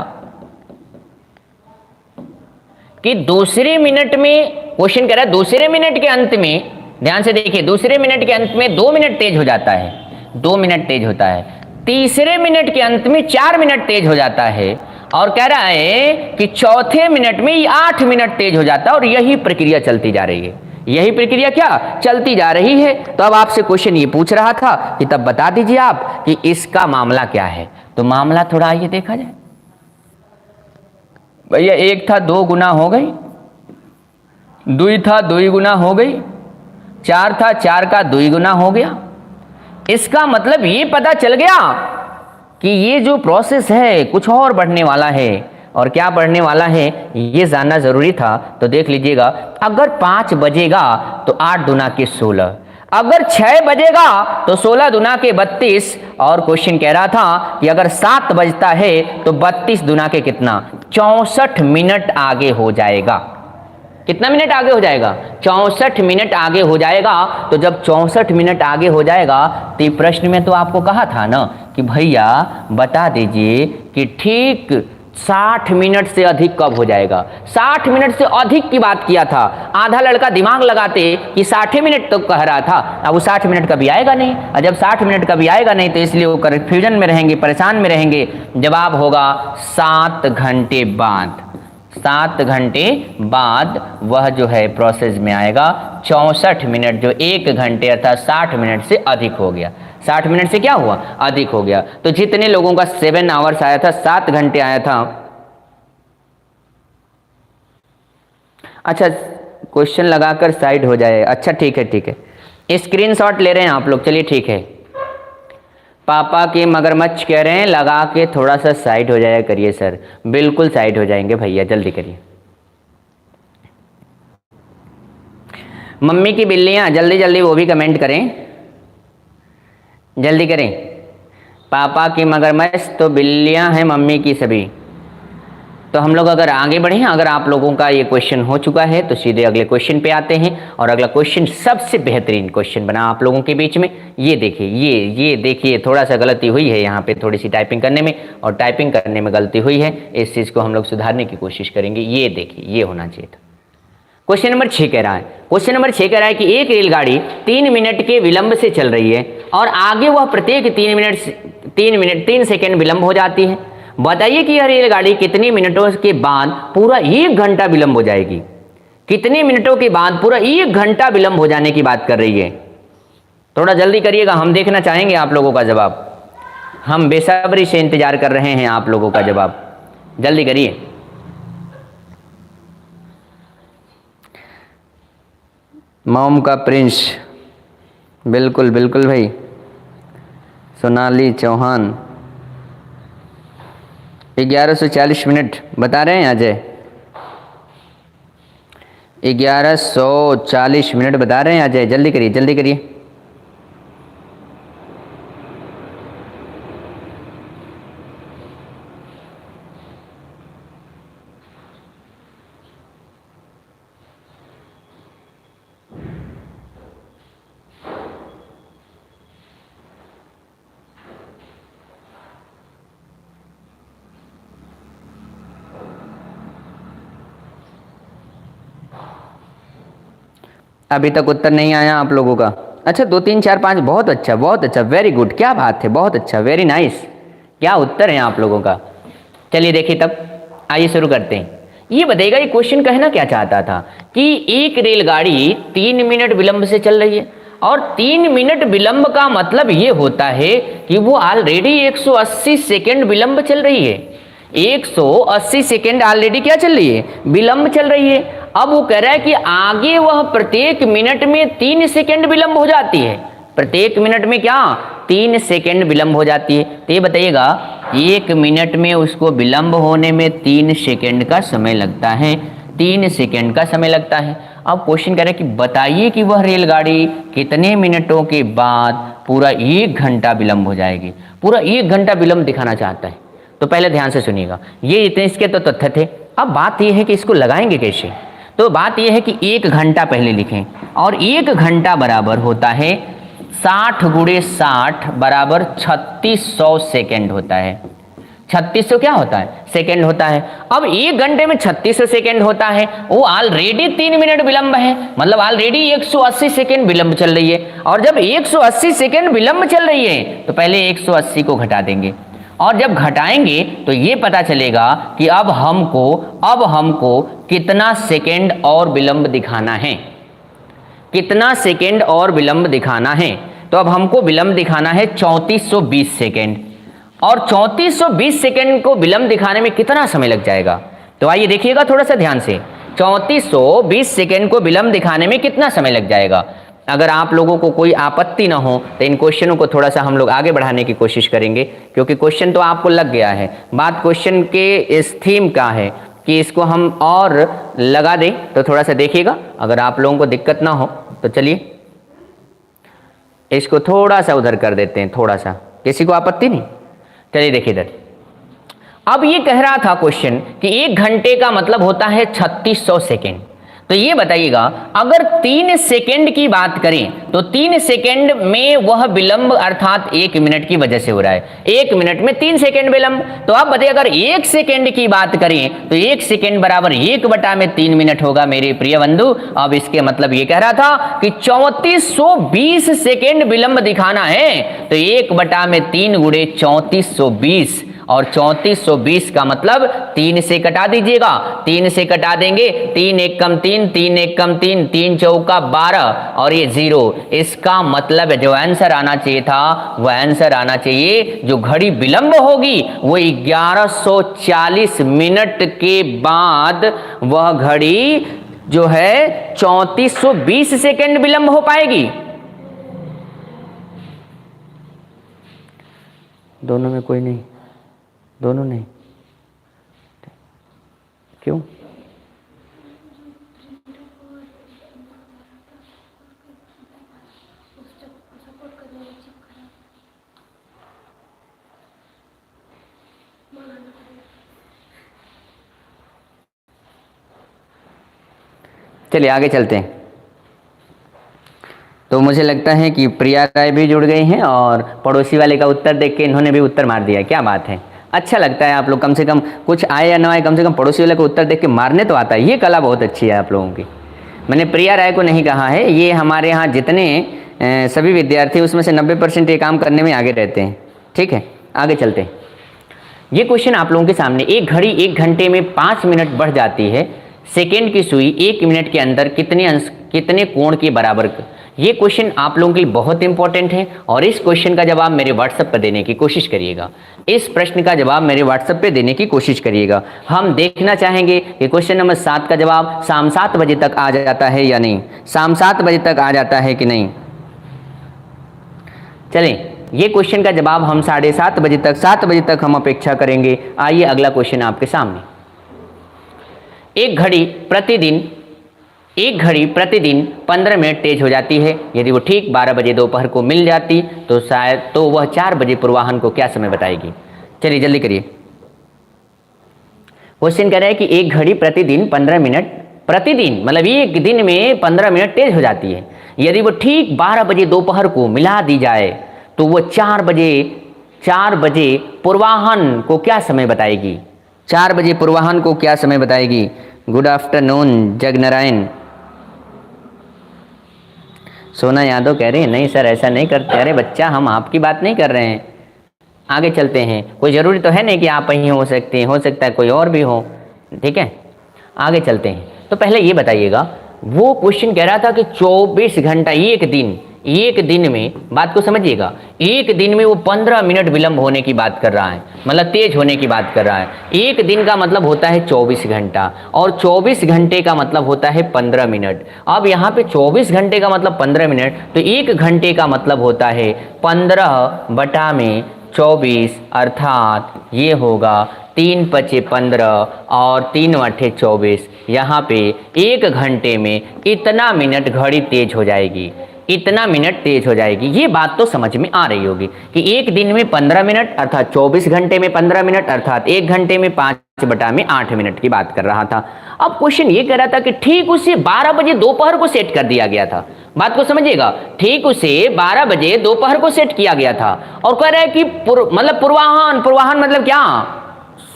Speaker 1: कि दूसरे मिनट में, क्वेश्चन कह रहा है दूसरे मिनट के अंत में, ध्यान से देखिए, दूसरे मिनट के अंत में 2 मिनट तेज हो जाता है, 2 मिनट तेज होता है, तीसरे मिनट के अंत में 4 मिनट तेज हो जाता है, और कह रहा है कि चौथे मिनट में 8 मिनट तेज हो जाता है, और यही प्रक्रिया चलती जा रही है। यही प्रक्रिया क्या चलती जा रही है। तो अब आपसे क्वेश्चन ये पूछ रहा था कि तब बता दीजिए आप कि इसका मामला क्या है। तो मामला थोड़ा आइए देखा जाए। भैया 1 था 2 गुना हो गई, 2 था 2 गुना हो गई, 4 था 4 का 2 गुना हो गया। इसका मतलब ये पता चल गया कि ये जो प्रोसेस है कुछ और बढ़ने वाला है, और क्या बढ़ने वाला है ये जानना जरूरी था। तो देख लीजिएगा, अगर 5 बजेगा तो 8 दूना के 16, अगर 6 बजेगा तो 16 दूना के 32, और क्वेश्चन कह रहा था कि अगर 7 बजता है तो 32 दूना के कितना, 64 मिनट आगे हो जाएगा। कितना मिनट आगे हो जाएगा? 64 मिनट आगे हो जाएगा। तो जब 64 मिनट आगे हो जाएगा तो प्रश्न में तो आपको कहा था ना कि भैया बता दीजिए कि ठीक 60 मिनट से अधिक कब हो जाएगा। 60 मिनट से अधिक की बात किया था। आधा लड़का दिमाग लगाते कि 60 मिनट तो कह रहा था, अब वो 60 मिनट कभी आएगा नहीं, और जब 60 मिनट कभी आएगा नहीं तो इसलिए वो कन्फ्यूजन में रहेंगे, परेशान में रहेंगे। जवाब होगा 7 घंटे बाद। 7 घंटे बाद वह जो है प्रोसेस में आएगा। 64 मिनट जो 1 घंटे अर्थात 60 मिनट से अधिक हो गया। 60 मिनट से क्या हुआ? अधिक हो गया। तो जितने लोगों का 7 आवर्स आया था, 7 घंटे आया था। अच्छा, क्वेश्चन लगाकर साइड हो जाए। अच्छा ठीक है, ठीक है, स्क्रीनशॉट ले रहे हैं आप लोग, चलिए ठीक है। पापा के मगरमच्छ कह रहे हैं लगा के थोड़ा सा साइड हो जाया करिए सर। बिल्कुल साइड हो जाएंगे भैया, जल्दी करिए। मम्मी की बिल्लियां, जल्दी जल्दी वो भी कमेंट करें, जल्दी करें। पापा की मगरमच्छ तो बिल्लियां हैं मम्मी की सभी। तो हम लोग अगर आगे बढ़े, अगर आप लोगों का ये क्वेश्चन हो चुका है तो सीधे अगले क्वेश्चन पे आते हैं। और अगला क्वेश्चन सबसे बेहतरीन क्वेश्चन बना आप लोगों के बीच में। ये देखिए, ये देखिए, थोड़ा सा गलती हुई है यहाँ पे, थोड़ी सी टाइपिंग करने में, और टाइपिंग करने में गलती हुई है। इस चीज़ को हम लोग सुधारने की कोशिश करेंगे। ये देखिए, ये होना चाहिए था। क्वेश्चन नंबर 6 कह रहा है, क्वेश्चन नंबर 6 कह रहा है कि एक रेलगाड़ी 3 मिनट के विलंब से चल रही है और आगे वह प्रत्येक 3 सेकेंड विलंब हो जाती है। बताइए कि यह रेलगाड़ी कितने मिनटों के बाद पूरा 1 घंटा विलंब हो जाएगी। कितने मिनटों के बाद पूरा 1 घंटा विलंब हो जाने की बात कर रही है। थोड़ा जल्दी करिएगा, हम देखना चाहेंगे आप लोगों का जवाब। हम बेसब्री से इंतजार कर रहे हैं आप लोगों का जवाब, जल्दी करिए। मोम का प्रिंस, बिल्कुल बिल्कुल भाई। सोनाली चौहान 1140 मिनट बता रहे हैं अजय। 1140 मिनट बता रहे हैं अजय, जल्दी करिए, जल्दी करिए। अभी तक उत्तर नहीं आया आप लोगों का। अच्छा, 2 3 4 5, बहुत अच्छा, बहुत अच्छा, वेरी गुड, क्या बात है, बहुत अच्छा, वेरी नाइस। क्या उत्तर है आप लोगों का। चलिए देखिए, तब आइए शुरू करते हैं। ये बताइएगा, ये क्वेश्चन कहना क्या चाहता था कि एक रेलगाड़ी 3 मिनट विलंब से चल रही है, और 3 मिनट विलंब का मतलब ये होता है कि वो ऑलरेडी 180 सेकेंड विलंब चल रही है। 180 सेकेंड ऑलरेडी क्या चल रही है? विलंब चल रही है। अब वो कह रहा है कि आगे वह प्रत्येक मिनट में 3 सेकेंड विलंब हो जाती है। प्रत्येक मिनट में क्या? 3 सेकेंड विलंब हो जाती है। तो ये बताइएगा, 1 मिनट में उसको विलंब होने में 3 सेकेंड का समय लगता है। 3 सेकेंड का समय लगता है। अब क्वेश्चन कह रहा है कि बताइए कि वह रेलगाड़ी कितने मिनटों के बाद पूरा 1 घंटा विलंब हो जाएगी। पूरा 1 घंटा विलंब दिखाना चाहता है। तो पहले ध्यान से सुनिएगा, ये इतने इसके तो तथ्य थे। अब बात यह है कि इसको लगाएंगे कैसे। तो बात यह है कि 1 घंटा पहले लिखें, और 1 घंटा बराबर होता है 60 गुणे 60 बराबर 3600 सेकेंड होता है। 3600 क्या होता है? सेकेंड होता है। अब 1 घंटे में 3600 सेकेंड होता है, वो ऑलरेडी 3 मिनट विलंब है, मतलब ऑलरेडी 180 सेकेंड विलंब चल रही है। और जब 180 सेकेंड विलंब चल रही है तो पहले 180 को घटा देंगे, और जब घटाएंगे तो ये पता चलेगा कि अब हमको कितना सेकेंड और विलंब दिखाना है। कितना सेकेंड और विलंब दिखाना है? तो अब हमको विलंब दिखाना है 3420 सेकेंड, और 3420 सेकेंड को विलंब दिखाने में कितना समय लग जाएगा? तो आइए देखिएगा थोड़ा सा ध्यान से, 3420 सेकेंड को विलंब दिखाने में कितना समय लग जाएगा। अगर आप लोगों को कोई आपत्ति ना हो तो इन क्वेश्चनों को थोड़ा सा हम लोग आगे बढ़ाने की कोशिश करेंगे, क्योंकि क्वेश्चन तो आपको लग गया है। बात क्वेश्चन के इस थीम का है कि इसको हम और लगा दें, तो थोड़ा सा देखिएगा। अगर आप लोगों को दिक्कत ना हो तो चलिए इसको थोड़ा सा उधर कर देते हैं, थोड़ा सा, किसी को आपत्ति नहीं। चलिए देखिए इधर। अब ये कह रहा था क्वेश्चन कि 1 घंटे का मतलब होता है 3600 सेकेंड। तो ये बताइएगा, अगर 3 सेकेंड की बात करें तो 3 सेकेंड में वह विलंब अर्थात 1 मिनट की वजह से हो रहा है। 1 मिनट में 3 सेकेंड विलंब। तो आप बताइए, अगर 1 सेकेंड की बात करें तो 1 सेकेंड बराबर 1/3 मिनट होगा मेरे प्रिय बंधु। अब इसके मतलब ये कह रहा था कि 3420 सेकेंड विलंब दिखाना है, तो 1/3 गुणे 3420, और 3420 का मतलब 3 से कटा दीजिएगा, 3 से कटा देंगे, 3 एक कम 3, 3 एक कम 3, 3 चौका 12 और ये 0। इसका मतलब जो आंसर आना चाहिए था वह आंसर आना चाहिए, जो घड़ी विलंब होगी वो 1140 मिनट के बाद वह घड़ी जो है 3420 सेकेंड विलंब हो पाएगी। दोनों में कोई नहीं, दोनों नहीं, क्यों? चलिए आगे चलते हैं। तो मुझे लगता है कि प्रिया राय भी जुड़ गई हैं और पड़ोसी वाले का उत्तर देख के इन्होंने भी उत्तर मार दिया। क्या बात है, अच्छा लगता है आप लोग, कम से कम कुछ आए या ना आए, कम से कम पड़ोसी वाले को उत्तर देख के मारने तो आता है। ये कला बहुत अच्छी है आप लोगों की। मैंने प्रिया राय को नहीं कहा है, ये हमारे यहाँ जितने सभी विद्यार्थी उसमें से 90% ये काम करने में आगे रहते हैं। ठीक है, आगे चलते हैं। ये क्वेश्चन आप लोगों के सामने, एक घड़ी 1 घंटे में 5 मिनट बढ़ जाती है, सेकेंड की सुई 1 मिनट के अंदर कितने कोण के बराबर। ये क्वेश्चन आप लोगों के लिए बहुत इंपॉर्टेंट है और इस क्वेश्चन का जवाब मेरे व्हाट्सएप पर देने की कोशिश करिएगा। इस प्रश्न का जवाब मेरे व्हाट्सएप पे देने की कोशिश करिएगा। हम देखना चाहेंगे कि क्वेश्चन नंबर 7 का जवाब शाम 7 बजे तक आ जाता है या नहीं, शाम 7 बजे तक आ जाता है कि नहीं। चलें, ये क्वेश्चन का जवाब हम 7:30 बजे तक, 7 बजे तक हम अपेक्षा करेंगे। आइए अगला क्वेश्चन आपके सामने। एक घड़ी प्रतिदिन 15 मिनट तेज हो जाती है। यदि वो ठीक 12 बजे दोपहर को मिल जाती तो शायद तो वह 4 बजे पूर्वाह्न को क्या समय बताएगी। चलिए जल्दी करिए। क्वेश्चन कह रहा है कि एक घड़ी प्रतिदिन 15 मिनट, प्रतिदिन मतलब एक दिन में 15 मिनट तेज हो जाती है। यदि वो ठीक 12 बजे दोपहर को मिला दी जाए तो वो 4 बजे पूर्वाह्न को क्या समय बताएगी। 4 बजे पूर्वाह्न को क्या समय बताएगी। Good afternoon Jagnarayan. सोना यादव कह रहे हैं नहीं सर ऐसा नहीं करते। अरे बच्चा, हम आपकी बात नहीं कर रहे हैं। आगे चलते हैं। कोई ज़रूरी तो है नहीं कि आप ही हो सकते हैं, हो सकता है कोई और भी हो। ठीक है, आगे चलते हैं। तो पहले ये बताइएगा, वो क्वेश्चन कह रहा था कि 24 घंटा एक दिन में, बात को समझिएगा, एक दिन में वो 15 मिनट विलंब होने की बात कर रहा है, मतलब तेज होने की बात कर रहा है। एक दिन का मतलब होता है 24 घंटा और 24 घंटे का मतलब होता है 15 मिनट। अब यहाँ पे 24 घंटे का मतलब 15 मिनट, तो एक घंटे का मतलब होता है 15/24, अर्थात ये होगा 3 × 15 और 3 × 24। यहाँ पे एक घंटे में इतना मिनट घड़ी तेज हो जाएगी, इतना मिनट तेज हो जाएगी। ये बात तो समझ में आ रही होगी कि एक दिन में 15 मिनट अर्थात 24 घंटे में 15 मिनट अर्थात एक घंटे में 5/8 मिनट की बात कर रहा था। अब क्वेश्चन ये कह रहा था कि ठीक उसे 12 बजे दोपहर को सेट कर दिया गया था। बात को समझिएगा, ठीक उसे 12 बजे दोपहर को सेट किया गया था और कह रहा है कि मतलब पूर्वाह्न मतलब क्या,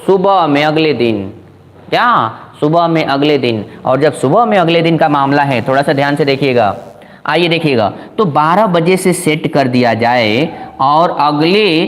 Speaker 1: सुबह में अगले दिन। क्या, सुबह में अगले दिन। और जब सुबह में अगले दिन का मामला है, थोड़ा सा ध्यान से देखिएगा, आइए देखिएगा, तो 12 बजे से सेट कर दिया जाए और अगले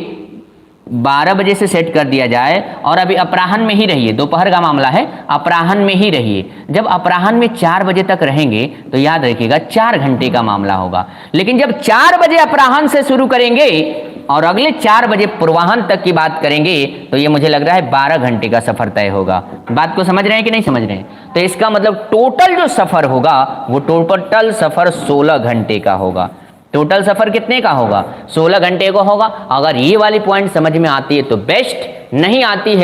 Speaker 1: 12 बजे से सेट कर दिया जाए और अभी अपराह्न में ही रहिए, दोपहर का मामला है, अपराह्न में ही रहिए। जब अपराह्न में 4 बजे तक रहेंगे तो याद रखिएगा 4 घंटे का मामला होगा। लेकिन जब 4 बजे अपराह्न से शुरू करेंगे और अगले 4 बजे पूर्वाह्न तक की बात करेंगे तो ये मुझे लग रहा है 12 घंटे का सफर तय होगा। बात को समझ रहे हैं कि नहीं समझ रहे हैं। तो इसका मतलब टोटल जो सफर होगा वो टोटल सफर 16 घंटे का होगा। टोटल सफर कितने का होगा, 16 घंटे का होगा। अगर ये वाली पॉइंट समझ में आती है तो बेस्ट, नहीं आती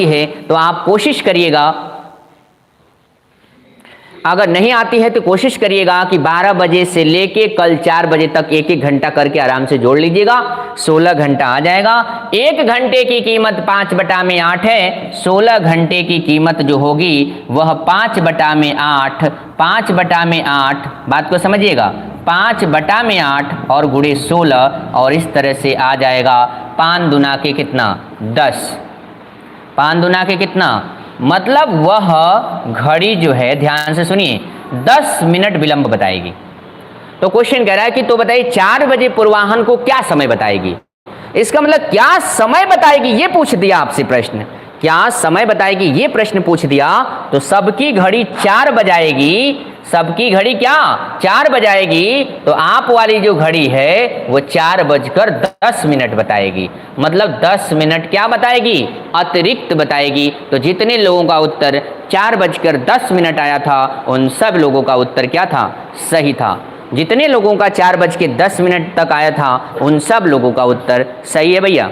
Speaker 1: है तो आप कोशिश करिएगा, अगर नहीं आती है तो कोशिश करिएगा कि 12 बजे से लेके कल 4 बजे तक एक एक घंटा करके आराम से जोड़ लीजिएगा, 16 घंटा आ जाएगा। 1 घंटे की कीमत 5/8 है, 16 घंटे की कीमत जो होगी वह 5/8, 5/8, बात को समझिएगा, 5/8 और गुणे 16 और इस तरह से आ जाएगा 5 दूना के कितना, 10, 5 दूना के कितना, मतलब वह घड़ी जो है, ध्यान से सुनिए, 10 मिनट विलंब बताएगी। तो क्वेश्चन कह रहा है कि तो बताइए 4 बजे पूर्वाह्न को क्या समय बताएगी। इसका मतलब क्या समय बताएगी, ये पूछ दिया आपसे प्रश्न, क्या समय बताएगी ये प्रश्न पूछ दिया, तो सबकी घड़ी 4 बजाएगी, सबकी घड़ी क्या 4 बजाएगी, तो आप वाली जो घड़ी है वो 4:10 बताएगी, मतलब 10 मिनट क्या बताएगी, अतिरिक्त बताएगी। तो जितने लोगों का उत्तर 4:10 आया था उन सब लोगों का उत्तर क्या था, सही था। जितने लोगों का 4:10 तक आया था उन सब लोगों का उत्तर सही है भैया।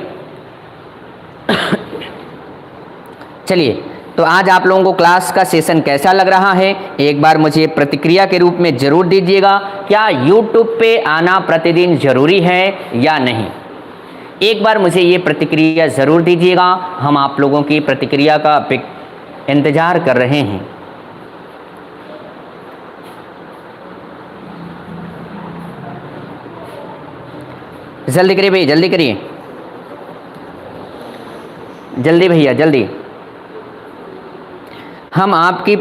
Speaker 1: चलिए, तो आज आप लोगों को क्लास का सेशन कैसा लग रहा है, एक बार मुझे प्रतिक्रिया के रूप में जरूर दीजिएगा। क्या यूट्यूब पे आना प्रतिदिन जरूरी है या नहीं, एक बार मुझे ये प्रतिक्रिया जरूर दीजिएगा। हम आप लोगों की प्रतिक्रिया का इंतजार कर रहे हैं। जल्दी करिए भैया, जल्दी करिए, जल्दी भैया जल्दी। हम आपकी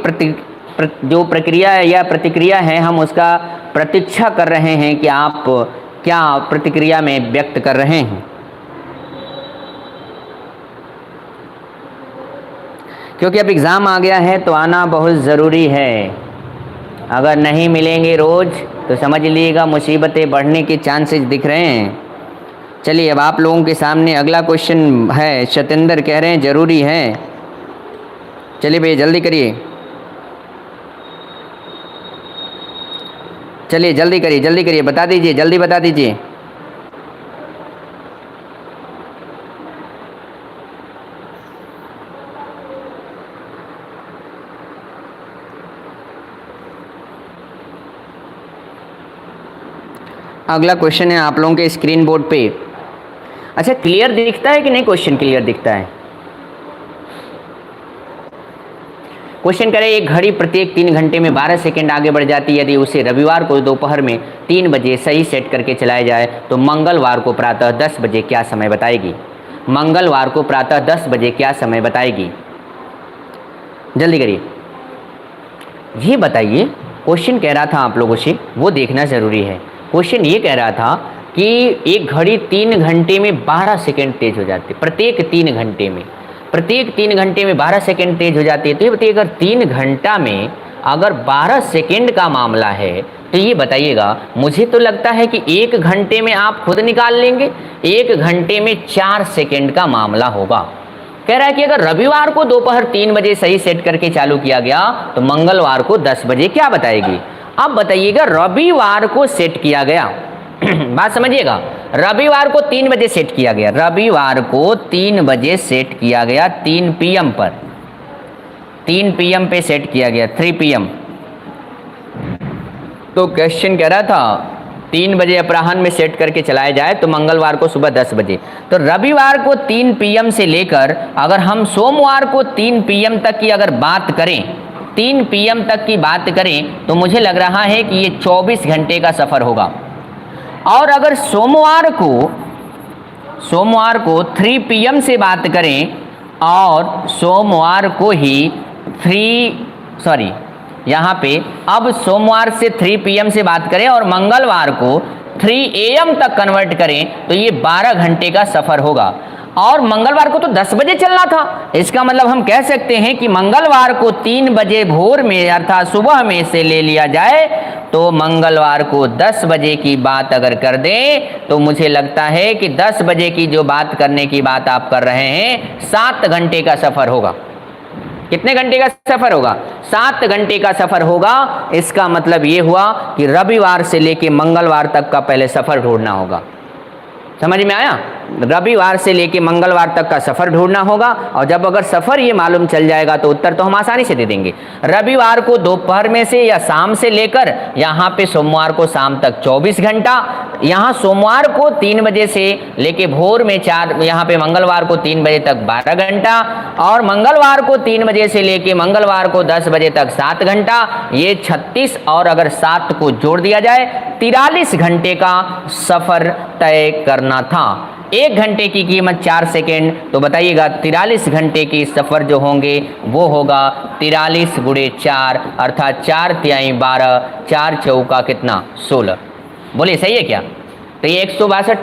Speaker 1: जो प्रक्रिया या प्रतिक्रिया है हम उसका प्रतीक्षा कर रहे हैं कि आप क्या प्रतिक्रिया में व्यक्त कर रहे हैं, क्योंकि अब एग्ज़ाम आ गया है तो आना बहुत ज़रूरी है। अगर नहीं मिलेंगे रोज़ तो समझ लीजिएगा मुसीबतें बढ़ने के चांसेस दिख रहे हैं। चलिए, अब आप लोगों के सामने अगला क्वेश्चन है। सतेंद्र कह रहे हैं ज़रूरी है। चलिए भैया जल्दी करिए, चलिए जल्दी करिए, जल्दी करिए, बता दीजिए, जल्दी बता दीजिए। अगला क्वेश्चन है आप लोगों के स्क्रीन बोर्ड पे। अच्छा, क्लियर दिखता है कि नहीं, क्वेश्चन क्लियर दिखता है? क्वेश्चन करें, एक घड़ी प्रत्येक 3 घंटे में 12 सेकंड आगे बढ़ जाती है। यदि उसे रविवार को दोपहर में 3 बजे सही सेट करके चलाया जाए तो मंगलवार को प्रातः 10 बजे क्या समय बताएगी? मंगलवार को प्रातः 10 बजे क्या समय बताएगी? जल्दी करिए, ये बताइए। क्वेश्चन कह रहा था आप लोगों से, वो देखना ज़रूरी है। क्वेश्चन ये कह रहा था कि एक घड़ी 3 घंटे में 12 सेकंड तेज हो जाती है, प्रत्येक 3 घंटे में, प्रत्येक 3 घंटे में 12 सेकंड तेज हो जाती है। तो ये बताइए, अगर 3 घंटा में अगर 12 सेकंड का मामला है तो ये बताइएगा, मुझे तो लगता है कि 1 घंटे में आप खुद निकाल लेंगे, 1 घंटे में 4 सेकंड का मामला होगा। कह रहा है कि अगर रविवार को दोपहर 3 बजे सही सेट करके चालू किया गया तो मंगलवार को 10 बजे क्या बताएगी? अब बताइएगा, रविवार को सेट किया गया बात समझिएगा, रविवार को 3 बजे सेट किया गया, रविवार को 3 बजे सेट किया गया, 3 PM पर, 3 PM पे सेट किया गया, 3 PM। तो क्वेश्चन कह रहा था 3 बजे अपराह्न में सेट करके चलाया जाए तो मंगलवार को सुबह 10 बजे। तो रविवार को 3 PM से लेकर अगर हम सोमवार को 3 PM तक की अगर बात करें, 3 PM तक की बात करें तो मुझे लग रहा है कि ये 24 घंटे का सफ़र होगा। और अगर सोमवार को 3 PM से बात करें और सोमवार को ही यहाँ पे अब सोमवार से 3 PM से बात करें और मंगलवार को 3 AM तक कन्वर्ट करें तो ये 12 घंटे का सफ़र होगा। और मंगलवार को तो 10 बजे चलना था, इसका मतलब हम कह सकते हैं कि मंगलवार को 3 बजे भोर में अर्थात सुबह में से ले लिया जाए तो मंगलवार को 10 बजे की बात अगर कर दें तो मुझे लगता है कि 10 बजे की जो बात करने की बात आप कर रहे हैं 7 घंटे का सफ़र होगा। कितने घंटे का सफ़र होगा? 7 घंटे का सफ़र होगा। इसका मतलब ये हुआ कि रविवार से लेके मंगलवार तक का पहले सफ़र ढूंढना होगा। समझ में आया? रविवार से लेके मंगलवार तक का सफ़र ढूंढना होगा और जब अगर सफ़र ये मालूम चल जाएगा तो उत्तर तो हम आसानी से दे देंगे। रविवार को दोपहर में से या शाम से लेकर यहाँ पे सोमवार को शाम तक 24 घंटा, यहाँ सोमवार को 3 बजे से लेके भोर में 4, यहाँ पे मंगलवार को 3 बजे तक 12 घंटा और मंगलवार को 3 बजे से लेके मंगलवार को 10 बजे तक 7 घंटा, ये 36 और अगर 7 को जोड़ दिया जाए 43 घंटे का सफ़र तय करना था। 1 घंटे की कीमत 4 सेकेंड, तो बताइएगा 43 घंटे की सफ़र जो होंगे वो होगा 43 गुणे 4 अर्थात 4 तिहाई 12, 4 चौका कितना 16। बोलिए सही है क्या? तो ये 162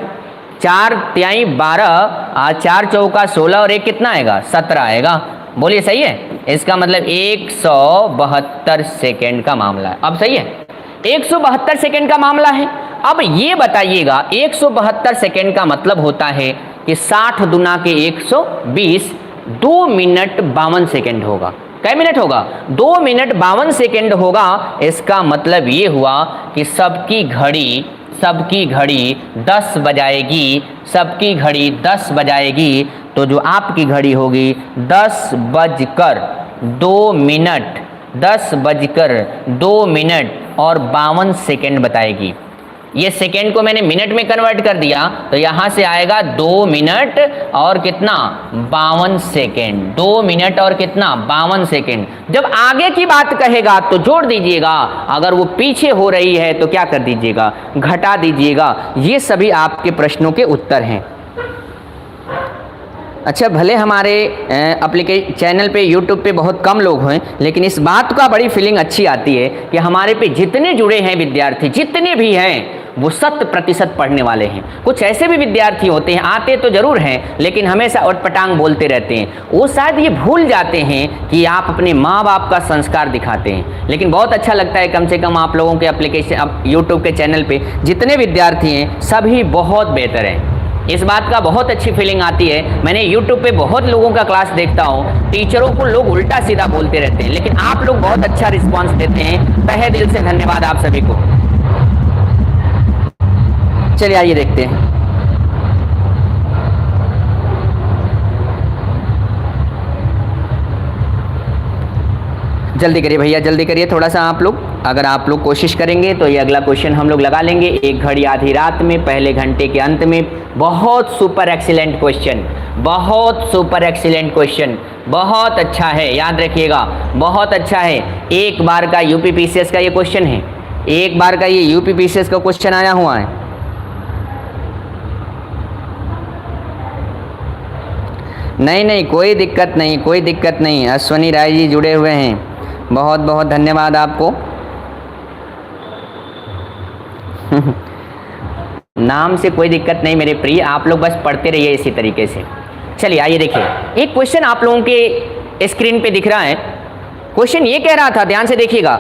Speaker 1: 4 तिहाई 12, 4 चौका 16 और 1 कितना आएगा 17 आएगा। बोलिए सही है। इसका मतलब 172 सेकेंड का मामला है। अब सही है, 172 सेकेंड का मामला है। अब ये बताइएगा 172 सेकेंड का मतलब होता है कि 60 दुना के 120, 2 मिनट 52 सेकेंड होगा। कै मिनट होगा 2 मिनट 52 सेकेंड होगा। इसका मतलब ये हुआ कि सबकी घड़ी 10 बजाएगी, सबकी घड़ी 10 बजाएगी। तो जो आपकी घड़ी होगी 10 बजकर 2 मिनट और 52 सेकेंड बताएगी। ये सेकेंड को मैंने मिनट में कन्वर्ट कर दिया तो यहां से आएगा 2 मिनट और कितना 52 सेकेंड। 2 मिनट और कितना 52 सेकेंड। जब आगे की बात कहेगा तो जोड़ दीजिएगा, अगर वो पीछे हो रही है तो क्या कर दीजिएगा घटा दीजिएगा। ये सभी आपके प्रश्नों के उत्तर हैं। अच्छा, भले हमारे चैनल पे यूट्यूब पे बहुत कम लोग हैं, लेकिन इस बात का बड़ी फीलिंग अच्छी आती है कि हमारे पे जितने जुड़े हैं विद्यार्थी, जितने भी हैं, वो 100% पढ़ने वाले हैं। कुछ ऐसे भी विद्यार्थी होते हैं, आते तो जरूर हैं लेकिन हमेशा उटपटांग बोलते रहते हैं। वो शायद ये भूल जाते हैं कि आप अपने माँ बाप का संस्कार दिखाते हैं। लेकिन बहुत अच्छा लगता है कम से कम आप लोगों के एप्लीकेशन यूट्यूब के चैनल पे जितने विद्यार्थी हैं सभी बहुत बेहतर हैं। इस बात का बहुत अच्छी फीलिंग आती है। मैंने YouTube पे बहुत लोगों का क्लास देखता हूँ, टीचरों को लोग उल्टा सीधा बोलते रहते हैं, लेकिन आप लोग बहुत अच्छा रिस्पांस देते हैं। तहे दिल से धन्यवाद आप सभी को। चलिए आइए देखते हैं। जल्दी करिए भैया, जल्दी करिए थोड़ा सा आप लोग। अगर आप लोग कोशिश करेंगे तो ये अगला क्वेश्चन हम लोग लगा लेंगे। एक घड़ी आधी रात में पहले घंटे के अंत में। बहुत सुपर एक्सीलेंट क्वेश्चन, बहुत सुपर एक्सीलेंट क्वेश्चन, बहुत अच्छा है, याद रखिएगा बहुत अच्छा है। एक बार का यूपीपीसीएस का ये क्वेश्चन है, एक बार का ये यूपीपीसीएस का क्वेश्चन आया हुआ है। नहीं, कोई दिक्कत नहीं, कोई दिक्कत नहीं। अश्वनी राय जी जुड़े हुए हैं, बहुत बहुत धन्यवाद आपको। नाम से कोई दिक्कत नहीं मेरे प्रिय, आप लोग बस पढ़ते रहिए इसी तरीके से। चलिए आइए देखिए, एक क्वेश्चन आप लोगों के स्क्रीन पे दिख रहा है। क्वेश्चन ये कह रहा था, ध्यान से देखिएगा,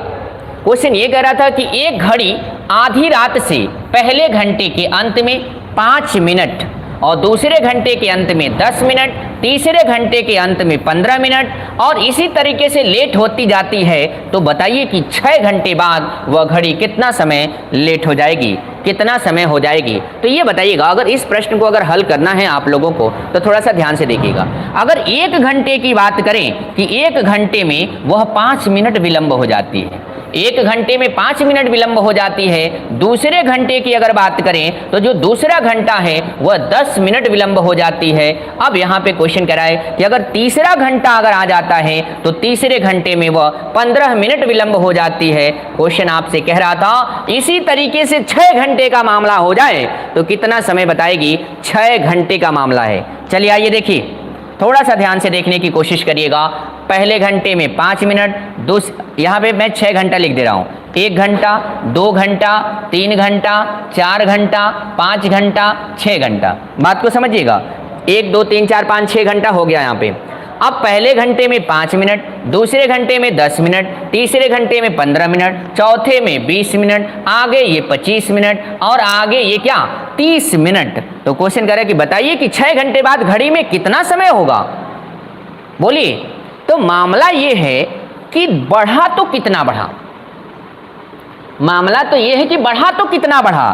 Speaker 1: क्वेश्चन ये कह रहा था कि एक घड़ी आधी रात से पहले घंटे के अंत में 5 मिनट और दूसरे घंटे के अंत में 10 मिनट, तीसरे घंटे के अंत में 15 मिनट और इसी तरीके से लेट होती जाती है। तो बताइए कि 6 घंटे बाद वह घड़ी कितना समय लेट हो जाएगी, कितना समय हो जाएगी। तो ये बताइएगा, अगर इस प्रश्न को अगर हल करना है आप लोगों को तो थोड़ा सा ध्यान से देखिएगा। अगर 1 घंटे की बात करें कि 1 घंटे में वह 5 मिनट विलंब हो जाती है, 1 घंटे में 5 मिनट विलंब हो जाती है। दूसरे घंटे की अगर बात करें तो जो दूसरा घंटा है वह 10 मिनट विलंब हो जाती है। अब यहाँ पे क्वेश्चन कह रहा है कि अगर तीसरा घंटा अगर आ जाता है तो तीसरे घंटे में वह 15 मिनट विलंब हो जाती है। क्वेश्चन आपसे कह रहा था इसी तरीके से 6 घंटे का मामला हो जाए तो कितना समय बताएगी। 6 घंटे का मामला है। चलिए आइए देखिए, थोड़ा सा ध्यान से देखने की कोशिश करिएगा। पहले घंटे में 5 मिनट, यहाँ पे मैं 6 घंटा लिख दे रहा हूँ। 1 घंटा, 2 घंटा, 3 घंटा, 4 घंटा, 5 घंटा, 6 घंटा। बात को समझिएगा, 1 2 3 4 5 6 घंटा हो गया यहाँ पे। अब पहले घंटे में 5 मिनट, दूसरे घंटे में 10 मिनट, तीसरे घंटे में 15 मिनट, चौथे में 20 मिनट, आगे ये 25 मिनट और आगे ये क्या 30 मिनट। तो क्वेश्चन कर रहा है कि बताइए कि 6 घंटे बाद घड़ी में कितना समय होगा। बोलिए, तो मामला ये है कि बढ़ा तो कितना बढ़ा, मामला तो ये है कि बढ़ा तो कितना बढ़ा।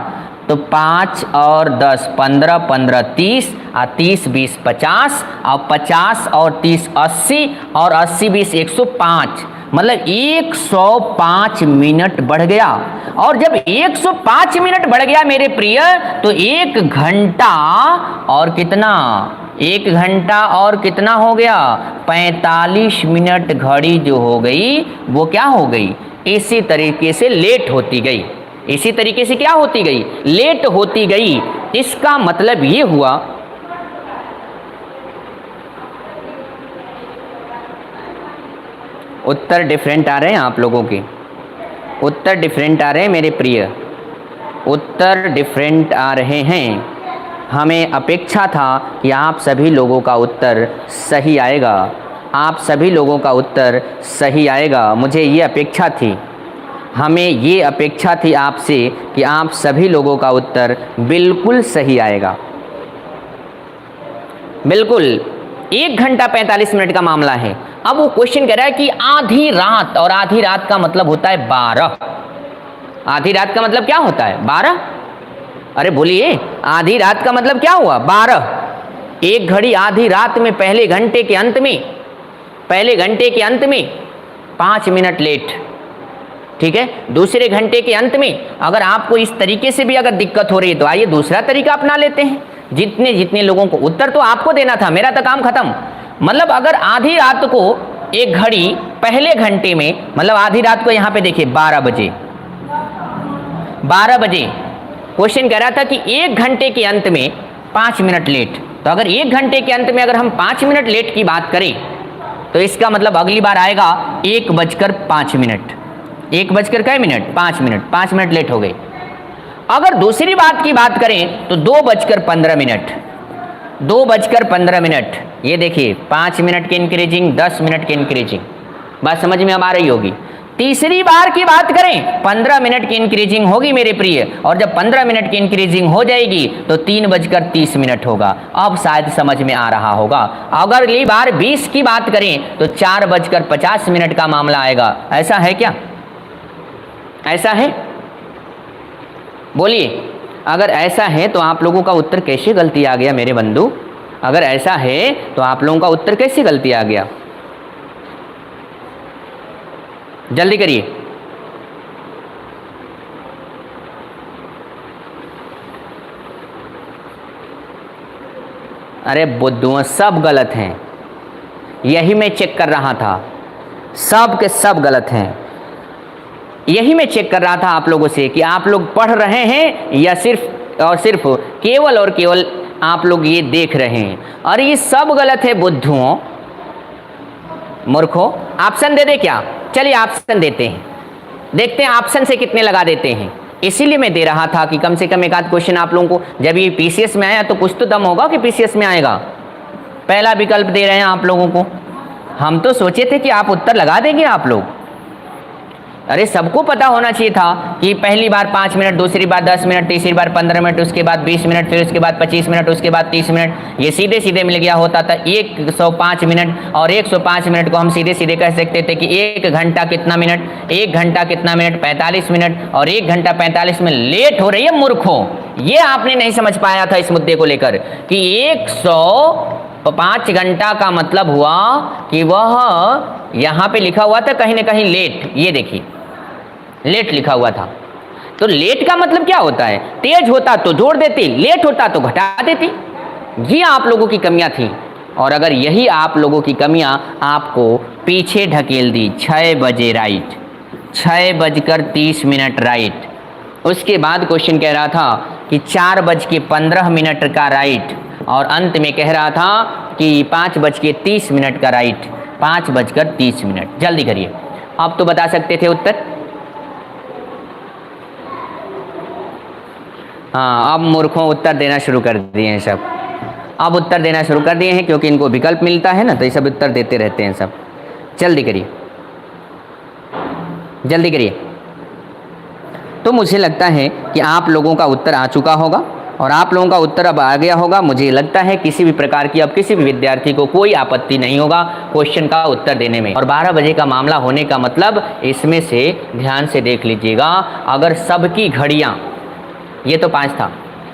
Speaker 1: तो 5 और 10 15 15 30 और 30 20 50 और 50 और 30 80 और 80 20 105, मतलब 105 मिनट बढ़ गया। और जब 105 मिनट बढ़ गया मेरे प्रिय, तो 1 घंटा और कितना, 1 घंटा और कितना हो गया 45 मिनट। घड़ी जो हो गई वो क्या हो गई, इसी तरीके से लेट होती गई, इसी तरीके से क्या होती गई, लेट होती गई। इसका मतलब ये हुआ उत्तर डिफरेंट आ रहे हैं आप लोगों के, उत्तर डिफरेंट आ रहे हैं मेरे प्रिय, उत्तर डिफरेंट आ रहे हैं। हमें अपेक्षा था कि आप सभी लोगों का उत्तर सही आएगा, आप सभी लोगों का उत्तर सही आएगा। मुझे ये अपेक्षा थी, हमें ये अपेक्षा थी आपसे कि आप सभी लोगों का उत्तर बिल्कुल सही आएगा। बिल्कुल 1 घंटा 45 मिनट का मामला है। अब वो क्वेश्चन कह रहा है कि आधी रात, और आधी रात का मतलब होता है 12। आधी रात का मतलब क्या होता है? 12। अरे बोलिए, आधी रात का मतलब क्या हुआ? 12। एक घड़ी आधी रात में पहले घंटे के अंत में, पहले घंटे के अंत में 5 मिनट लेट, ठीक है। दूसरे घंटे के अंत में अगर आपको इस तरीके से भी अगर दिक्कत हो रही है तो आइए दूसरा तरीका अपना लेते हैं। जितने जितने लोगों को उत्तर तो आपको देना था, मेरा तो काम खत्म। मतलब अगर आधी रात को एक घड़ी पहले घंटे में, मतलब आधी रात को यहाँ पे देखिए 12 बजे, 12 बजे क्वेश्चन कह रहा था कि 1 घंटे के अंत में 5 मिनट लेट। तो अगर 1 घंटे के अंत में अगर हम 5 मिनट लेट की बात करें तो इसका मतलब अगली बार आएगा 1:05। 1:5 मिनट, 5 मिनट लेट हो गए। अगर दूसरी बात की बात करें तो 2:15। 2:15। ये देखिए 5 मिनट के इंक्रीजिंग, 10 मिनट के इंक्रीजिंग, बात समझ में अब आ रही होगी। तीसरी बार की बात करें 15 मिनट की इंक्रीजिंग होगी मेरे प्रिय, और जब 15 मिनट की इंक्रीजिंग हो जाएगी तो 3:30 होगा। अब शायद समझ में आ रहा होगा। अगर अगली बार 20 की बात करें तो 4:50 का मामला आएगा। ऐसा है क्या? ऐसा है? बोलिए, अगर ऐसा है तो आप लोगों का उत्तर कैसे गलती आ गया मेरे बंधु? अगर ऐसा है तो आप लोगों का उत्तर कैसे गलती आ गया? जल्दी करिए। अरे बुद्धुओं, सब गलत हैं। यही मैं चेक कर रहा था, सब के सब गलत हैं। यही मैं चेक कर रहा था आप लोगों से कि आप लोग पढ़ रहे हैं या सिर्फ और सिर्फ केवल और केवल आप लोग ये देख रहे हैं। और ये सब गलत है बुद्धुओं, मूर्खों। ऑप्शन दे दे क्या? चलिए ऑप्शन देते हैं, देखते हैं ऑप्शन से कितने लगा देते हैं। इसीलिए मैं दे रहा था कि कम से कम एक आध क्वेश्चन आप लोगों को, जब ये पीसीएस में आया तो कुछ तो दम होगा कि पीसीएस में आएगा। पहला विकल्प दे रहे हैं आप लोगों को, हम तो सोचे थे कि आप उत्तर लगा देंगे आप लोग। अरे सबको पता होना चाहिए था कि पहली बार 5 मिनट, दूसरी बार 10 मिनट, तीसरी बार 15 मिनट, उसके बाद 20 मिनट, फिर उसके बाद 25 मिनट, उसके बाद 30 मिनट। ये सीधे सीधे मिल गया होता था 105 मिनट। और 105 मिनट को हम सीधे सीधे कह सकते थे कि 1 घंटा कितना मिनट, 1 घंटा कितना मिनट, 45 मिनट। और 1 घंटा 45 में लेट हो रही है मूर्खों। ये आपने नहीं समझ पाया था इस मुद्दे को लेकर कि 105 घंटा का मतलब हुआ कि वह यहाँ पे लिखा हुआ था कहीं ना कहीं लेट। ये देखिए लेट लिखा हुआ था। तो लेट का मतलब क्या होता है? तेज होता तो जोड़ देती, लेट होता तो घटा देती। ये आप लोगों की कमियां थी। और अगर यही आप लोगों की कमियां आपको पीछे ढकेल दी, 6 बजे राइट, 6:30 राइट। उसके बाद क्वेश्चन कह रहा था कि 4:15 का राइट, और अंत में कह रहा था कि 5:30 का राइट, 5:30। जल्दी करिए, आप तो बता सकते थे उत्तर। हाँ, अब मूर्खों उत्तर देना शुरू कर दिए हैं सब। अब उत्तर देना शुरू कर दिए हैं क्योंकि इनको विकल्प मिलता है ना, तो ये सब उत्तर देते रहते हैं सब। जल्दी करिए, जल्दी करिए। तो मुझे लगता है कि आप लोगों का उत्तर आ चुका होगा, और आप लोगों का उत्तर अब आ गया होगा। मुझे लगता है किसी भी प्रकार की अब किसी भी विद्यार्थी को कोई आपत्ति नहीं होगा क्वेश्चन का उत्तर देने में। और 12 बजे का मामला होने का मतलब इसमें से ध्यान से देख लीजिएगा, अगर सबकी घड़ियाँ, ये तो 5 था,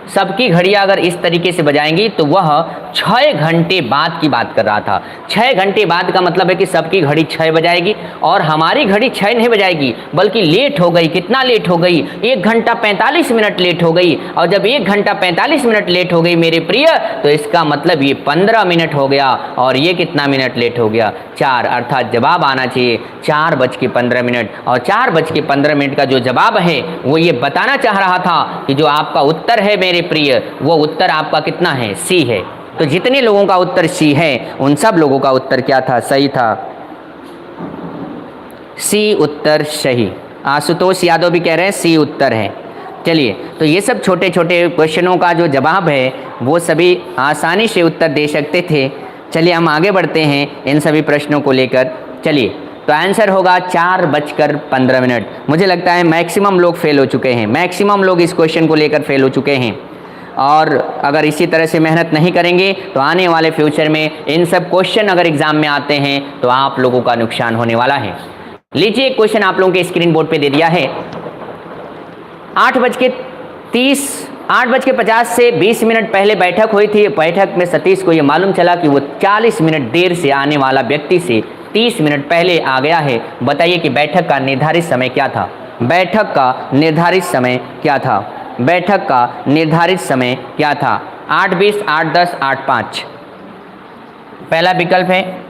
Speaker 1: सबकी घड़ियाँ अगर इस तरीके से बजाएंगी तो वह 6 घंटे बाद की बात कर रहा था। 6 घंटे बाद का मतलब है कि सबकी घड़ी 6 बजाएगी, और हमारी घड़ी 6 नहीं बजाएगी बल्कि लेट हो गई। कितना लेट हो गई? 1 घंटा 45 मिनट लेट हो गई। और जब 1 घंटा 45 मिनट लेट हो गई मेरे प्रिय, तो इसका मतलब ये 15 मिनट हो गया। और ये कितना मिनट लेट हो गया? 4। अर्थात जवाब आना चाहिए 4:15। और 4:15 का जो जवाब है वो ये बताना चाह रहा था कि जो आपका उत्तर है मेरे प्रिय, वो उत्तर आपका कितना है? सी है। तो जितने लोगों का उत्तर सी है उन सब लोगों का उत्तर क्या था? सही था, सी उत्तर सही। आशुतोष यादव भी कह रहे हैं सी उत्तर है। चलिए, तो ये सब छोटे छोटे क्वेश्चनों का जो जवाब है वो सभी आसानी से उत्तर दे सकते थे। चलिए हम आगे बढ़ते हैं इन सभी प्रश्नों को लेकर। चलिए, तो आंसर होगा 4:15। मुझे लगता है मैक्सिमम लोग फेल हो चुके हैं, मैक्सिमम लोग इस क्वेश्चन को लेकर फेल हो चुके हैं। और अगर इसी तरह से मेहनत नहीं करेंगे तो आने वाले फ्यूचर में इन सब क्वेश्चन अगर एग्जाम में आते हैं तो आप लोगों का नुकसान होने वाला है। लीजिए, एक क्वेश्चन आप लोगों के स्क्रीन बोर्ड पे दे दिया है। 8:50 से 20 मिनट पहले बैठक हुई थी। बैठक में सतीश को यह मालूम चला कि वो 40 मिनट देर से आने वाला व्यक्ति से 30 मिनट पहले आ गया है। बताइए कि बैठक का निर्धारित समय क्या था? बैठक का निर्धारित समय क्या था? बैठक का निर्धारित समय क्या था? 8:20, 8:10, 8:05। पहला विकल्प है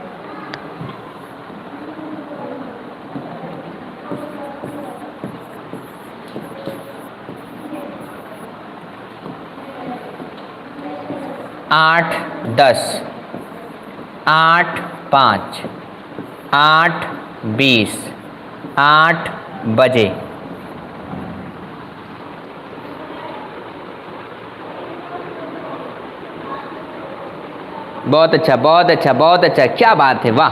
Speaker 1: 8:10, 8:05, 8:20, 8 बजे। बहुत अच्छा, बहुत अच्छा, बहुत अच्छा, क्या बात है, वाह,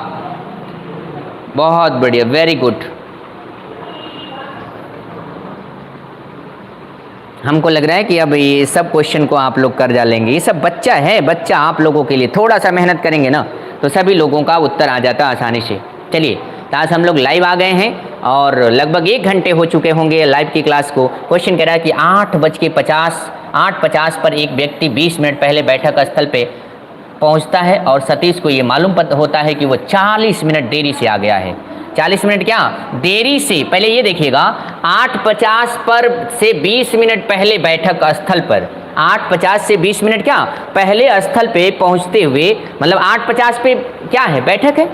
Speaker 1: बहुत बढ़िया, वेरी गुड। हमको लग रहा है कि अब ये सब क्वेश्चन को आप लोग कर डालेंगे। ये सब बच्चा है, बच्चा आप लोगों के लिए थोड़ा सा मेहनत करेंगे ना तो सभी लोगों का उत्तर आ जाता आसानी से। चलिए, तो आज हम लोग लाइव आ गए हैं और लगभग 1 घंटे हो चुके होंगे लाइव की क्लास को। क्वेश्चन कह रहा है कि 8:50 पर एक व्यक्ति 20 मिनट पहले बैठक स्थल पे पहुंचता है और सतीश को ये मालूम होता है कि वो 40 मिनट देरी से आ गया है। 40 मिनट क्या देरी से? पहले ये देखिएगा, 8:50 पर से 20 मिनट पहले बैठक स्थल पर, 8:50 से 20 मिनट क्या पहले स्थल पे पहुंचते हुए, मतलब 8:50 पे क्या है? बैठक है।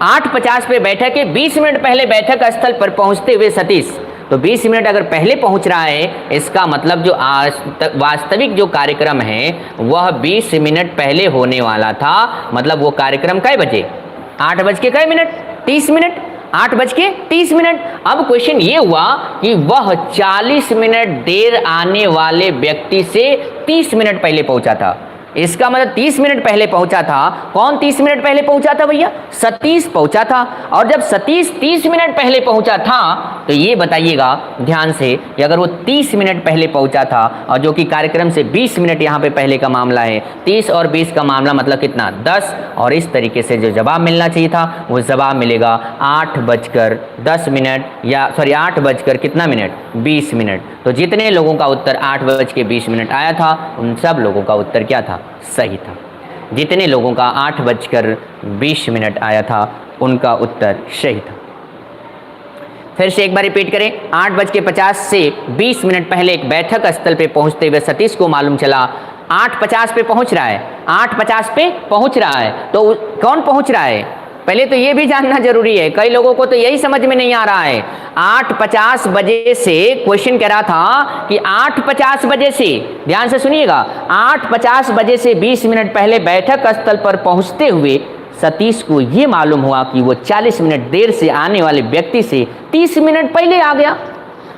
Speaker 1: 8:50 पे बैठक है, 20 मिनट पहले बैठक स्थल पर पहुंचते हुए सतीश, तो 20 मिनट अगर पहले पहुंच रहा है, इसका मतलब जो वास्तविक जो कार्यक्रम है वह 20 मिनट पहले होने वाला था। मतलब वो कार्यक्रम कै बजे? 8:30। 8:30। अब क्वेश्चन ये हुआ कि वह 40 मिनट देर आने वाले व्यक्ति से 30 मिनट पहले पहुंचा था। इसका मतलब 30 मिनट पहले पहुंचा था। कौन 30 मिनट पहले पहुंचा था भैया? सतीश पहुंचा था। और जब सतीश 30 मिनट पहले पहुंचा था तो ये बताइएगा ध्यान से कि अगर वो 30 मिनट पहले पहुंचा था और जो कि कार्यक्रम से 20 मिनट यहाँ पे पहले का मामला है, 30 और 20 का मामला मतलब कितना? 10। और इस तरीके से जो जवाब मिलना चाहिए था वो जवाब मिलेगा 8:10 या सॉरी 8 कितना मिनट? 20 मिनट। तो जितने लोगों का उत्तर 8:20 आया था उन सब लोगों का उत्तर क्या था? सही था। जितने लोगों का 8:20 आया था उनका उत्तर सही था। फिर से एक बार रिपीट करें, 8:50 से 20 मिनट पहले एक बैठक स्थल पे पहुंचते हुए सतीश को मालूम चला 8:50 पे पहुंच रहा है। 8:50 पे पहुंच रहा है, तो कौन पहुंच रहा है? पहले तो ये भी जानना जरूरी है, कई लोगों को तो यही समझ में नहीं आ रहा है। 8:50 बजे से क्वेश्चन कह रहा था कि 8:50 बजे से, ध्यान से सुनिएगा, 8:50 बजे से 20 मिनट पहले बैठक स्थल पर पहुंचते हुए सतीश को ये मालूम हुआ कि वो 40 मिनट देर से आने वाले व्यक्ति से 30 मिनट पहले आ गया।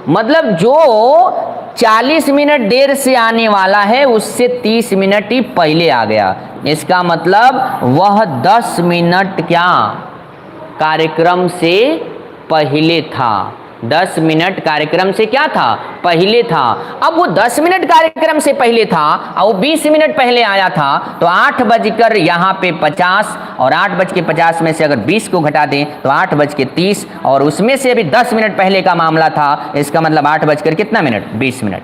Speaker 1: मतलब जो 40 मिनट देर से आने वाला है उससे 30 मिनट ही पहले आ गया। इसका मतलब वह 10 मिनट क्या कार्यक्रम से पहले था। 10 मिनट कार्यक्रम से क्या था? पहले था। अब वो 10 मिनट कार्यक्रम से पहले था और वो 20 मिनट पहले आया था, तो 8 यहाँ पे 50 और 8:50 में से अगर 20 को घटा दें तो 8:30 और उसमें से अभी 10 मिनट पहले का मामला था। इसका मतलब 8 कितना मिनट? 20 मिनट।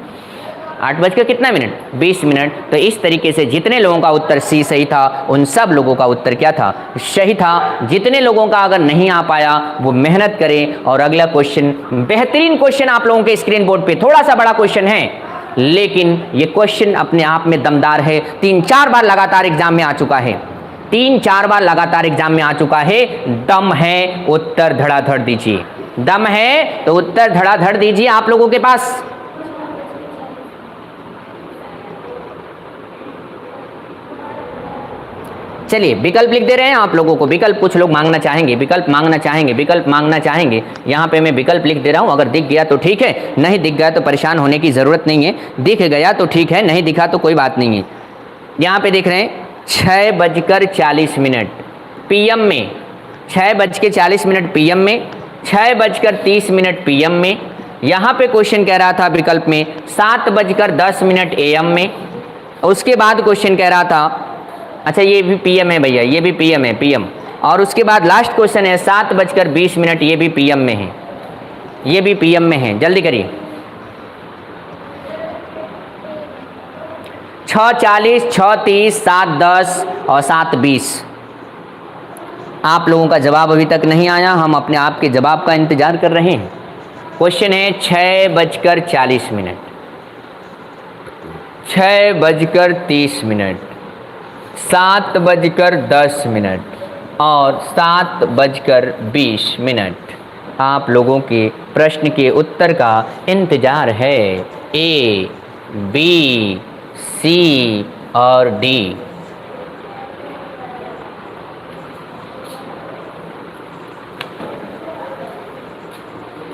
Speaker 1: 8 कितना मिनट? 20 मिनट। तो इस तरीके से जितने लोगों का उत्तर सी सही था उन सब लोगों का उत्तर क्या था? सही था। जितने लोगों का अगर नहीं आ पाया वो मेहनत करें और अगला क्वेश्चन, बेहतरीन क्वेश्चन आप लोगों के स्क्रीन बोर्ड पे, थोड़ा सा बड़ा क्वेश्चन है लेकिन ये क्वेश्चन अपने आप में दमदार है। 3-4 बार लगातार एग्जाम में आ चुका है, 3-4 बार लगातार एग्जाम में आ चुका है। दम है, उत्तर धड़ाधड़ दीजिए। दम है तो उत्तर धड़ाधड़ दीजिए आप लोगों के पास। चलिए विकल्प लिख दे रहे हैं आप लोगों को, विकल्प कुछ लोग मांगना चाहेंगे, विकल्प मांगना चाहेंगे, विकल्प मांगना चाहेंगे। यहाँ पे मैं विकल्प लिख दे रहा हूँ, अगर दिख गया तो ठीक है, नहीं दिख गया तो परेशान होने की ज़रूरत नहीं है, दिख गया तो ठीक है, नहीं दिखा तो कोई बात नहीं है। यहाँ पे देख रहे हैं 6:40 PM में, 6:40 PM में, 6:30 PM में। यहाँ पे क्वेश्चन कह रहा था विकल्प में 7:10 AM में। उसके बाद क्वेश्चन कह रहा था, अच्छा ये भी PM है भैया, ये भी PM है, PM। और उसके बाद लास्ट क्वेश्चन है 7:20, ये भी PM में है, ये भी PM में है। जल्दी करिए। 6:40, 6:30, 7:10 और 7:20। आप लोगों का जवाब अभी तक नहीं आया, हम अपने आप के जवाब का इंतजार कर रहे हैं। क्वेश्चन है 6:40, 6:30, 7:10 और 7:20। आप लोगों के प्रश्न के उत्तर का इंतजार है। A, B, C और D।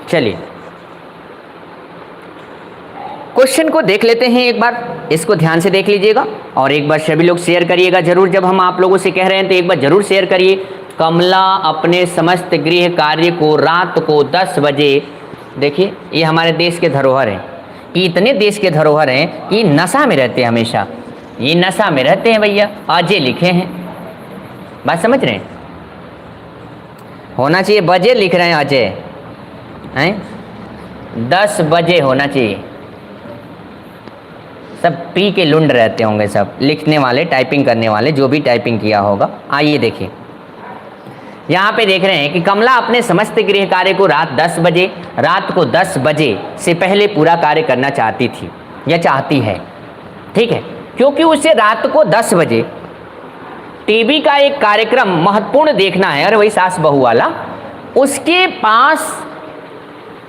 Speaker 1: चलिए क्वेश्चन को देख लेते हैं एक बार, इसको ध्यान से देख लीजिएगा और एक बार सभी लोग शेयर करिएगा जरूर। जब हम आप लोगों से कह रहे हैं तो एक बार जरूर शेयर करिए। कमला अपने समस्त गृह कार्य को रात को 10 बजे, देखिए ये हमारे देश के धरोहर हैं, कि इतने देश के धरोहर हैं कि नशा में रहते हैं, हमेशा ये नशा में रहते हैं भैया। अजय लिखे हैं, बात समझ रहे हैं, होना चाहिए बजे लिख रहे हैं अजय हैं, 10 बजे होना चाहिए। सब पी के लुंड रहते होंगे सब लिखने वाले, टाइपिंग करने वाले, जो भी टाइपिंग किया होगा। आइए देखिए, यहाँ पे देख रहे हैं कि कमला अपने समस्त गृह कार्य को रात को 10 बजे से पहले पूरा कार्य करना चाहती थी या चाहती है, ठीक है, क्योंकि उसे रात को 10 बजे टीवी का एक कार्यक्रम महत्वपूर्ण देखना है। अरे वही सास बहू वाला, उसके पास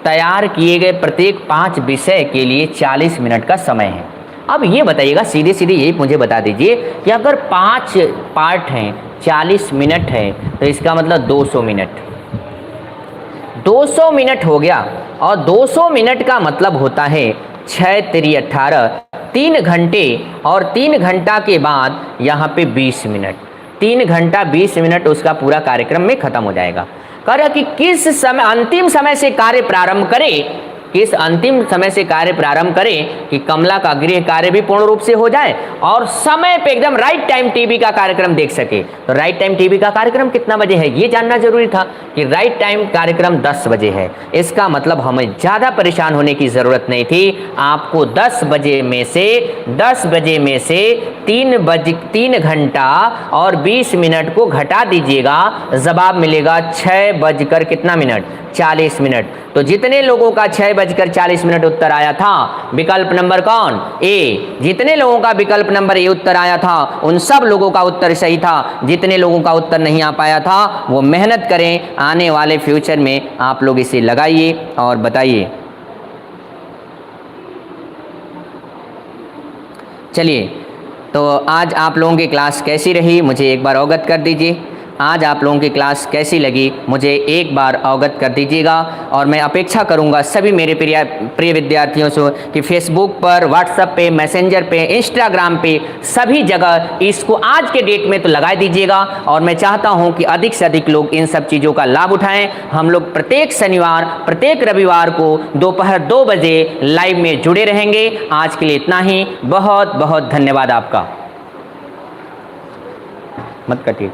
Speaker 1: तैयार किए गए प्रत्येक 5 विषय के लिए 40 मिनट का समय है। अब ये बताइएगा, सीधे सीधे यही मुझे बता दीजिए कि अगर 5 पार्ट हैं, 40 मिनट है, तो इसका मतलब 200 मिनट, 200 मिनट हो गया। और 200 मिनट का मतलब होता है 6 3 18, 3 घंटे, और 3 घंटा के बाद यहाँ पे 20 मिनट, 3 घंटा 20 मिनट उसका पूरा कार्यक्रम में खत्म हो जाएगा। कह रहा कि किस समय, अंतिम समय से कार्य प्रारंभ करे, किस अंतिम समय से कार्य प्रारंभ करें कि कमला का गृह कार्य भी पूर्ण रूप से हो जाए और समय पे एकदम राइट टाइम टीवी का कार्यक्रम देख सके। तो राइट टाइम टीवी का कार्यक्रम कितना बजे है ये जानना जरूरी था कि राइट टाइम कार्यक्रम 10 बजे है। इसका मतलब हमें ज़्यादा परेशान होने की ज़रूरत नहीं थी। आपको 10 बजे में से 3 घंटा और 20 मिनट को घटा दीजिएगा, जवाब मिलेगा 6:40 मिनट। तो जितने लोगों का 6:40 उत्तर आया था, विकल्प नंबर कौन? ए। जितने लोगों का विकल्प नंबर ए उत्तर आया था उन सब लोगों का उत्तर सही था। जितने लोगों का उत्तर नहीं आ पाया था वो मेहनत करें, आने वाले फ्यूचर में आप लोग इसे लगाइए और बताइए। चलिए, तो आज आप लोगों की क्लास कैसी रही मुझे एक बार अवगत कर दीजिए। आज आप लोगों की क्लास कैसी लगी मुझे एक बार अवगत कर दीजिएगा। और मैं अपेक्षा करूंगा सभी मेरे प्रिय विद्यार्थियों से कि फेसबुक पर, व्हाट्सएप पे, मैसेंजर पे, इंस्टाग्राम पे, सभी जगह इसको आज के डेट में तो लगा दीजिएगा। और मैं चाहता हूं कि अधिक से अधिक लोग इन सब चीज़ों का लाभ उठाएं। हम लोग प्रत्येक शनिवार, प्रत्येक रविवार को दोपहर 2 बजे लाइव में जुड़े रहेंगे। आज के लिए इतना ही, बहुत बहुत धन्यवाद आपका। मत कटिए।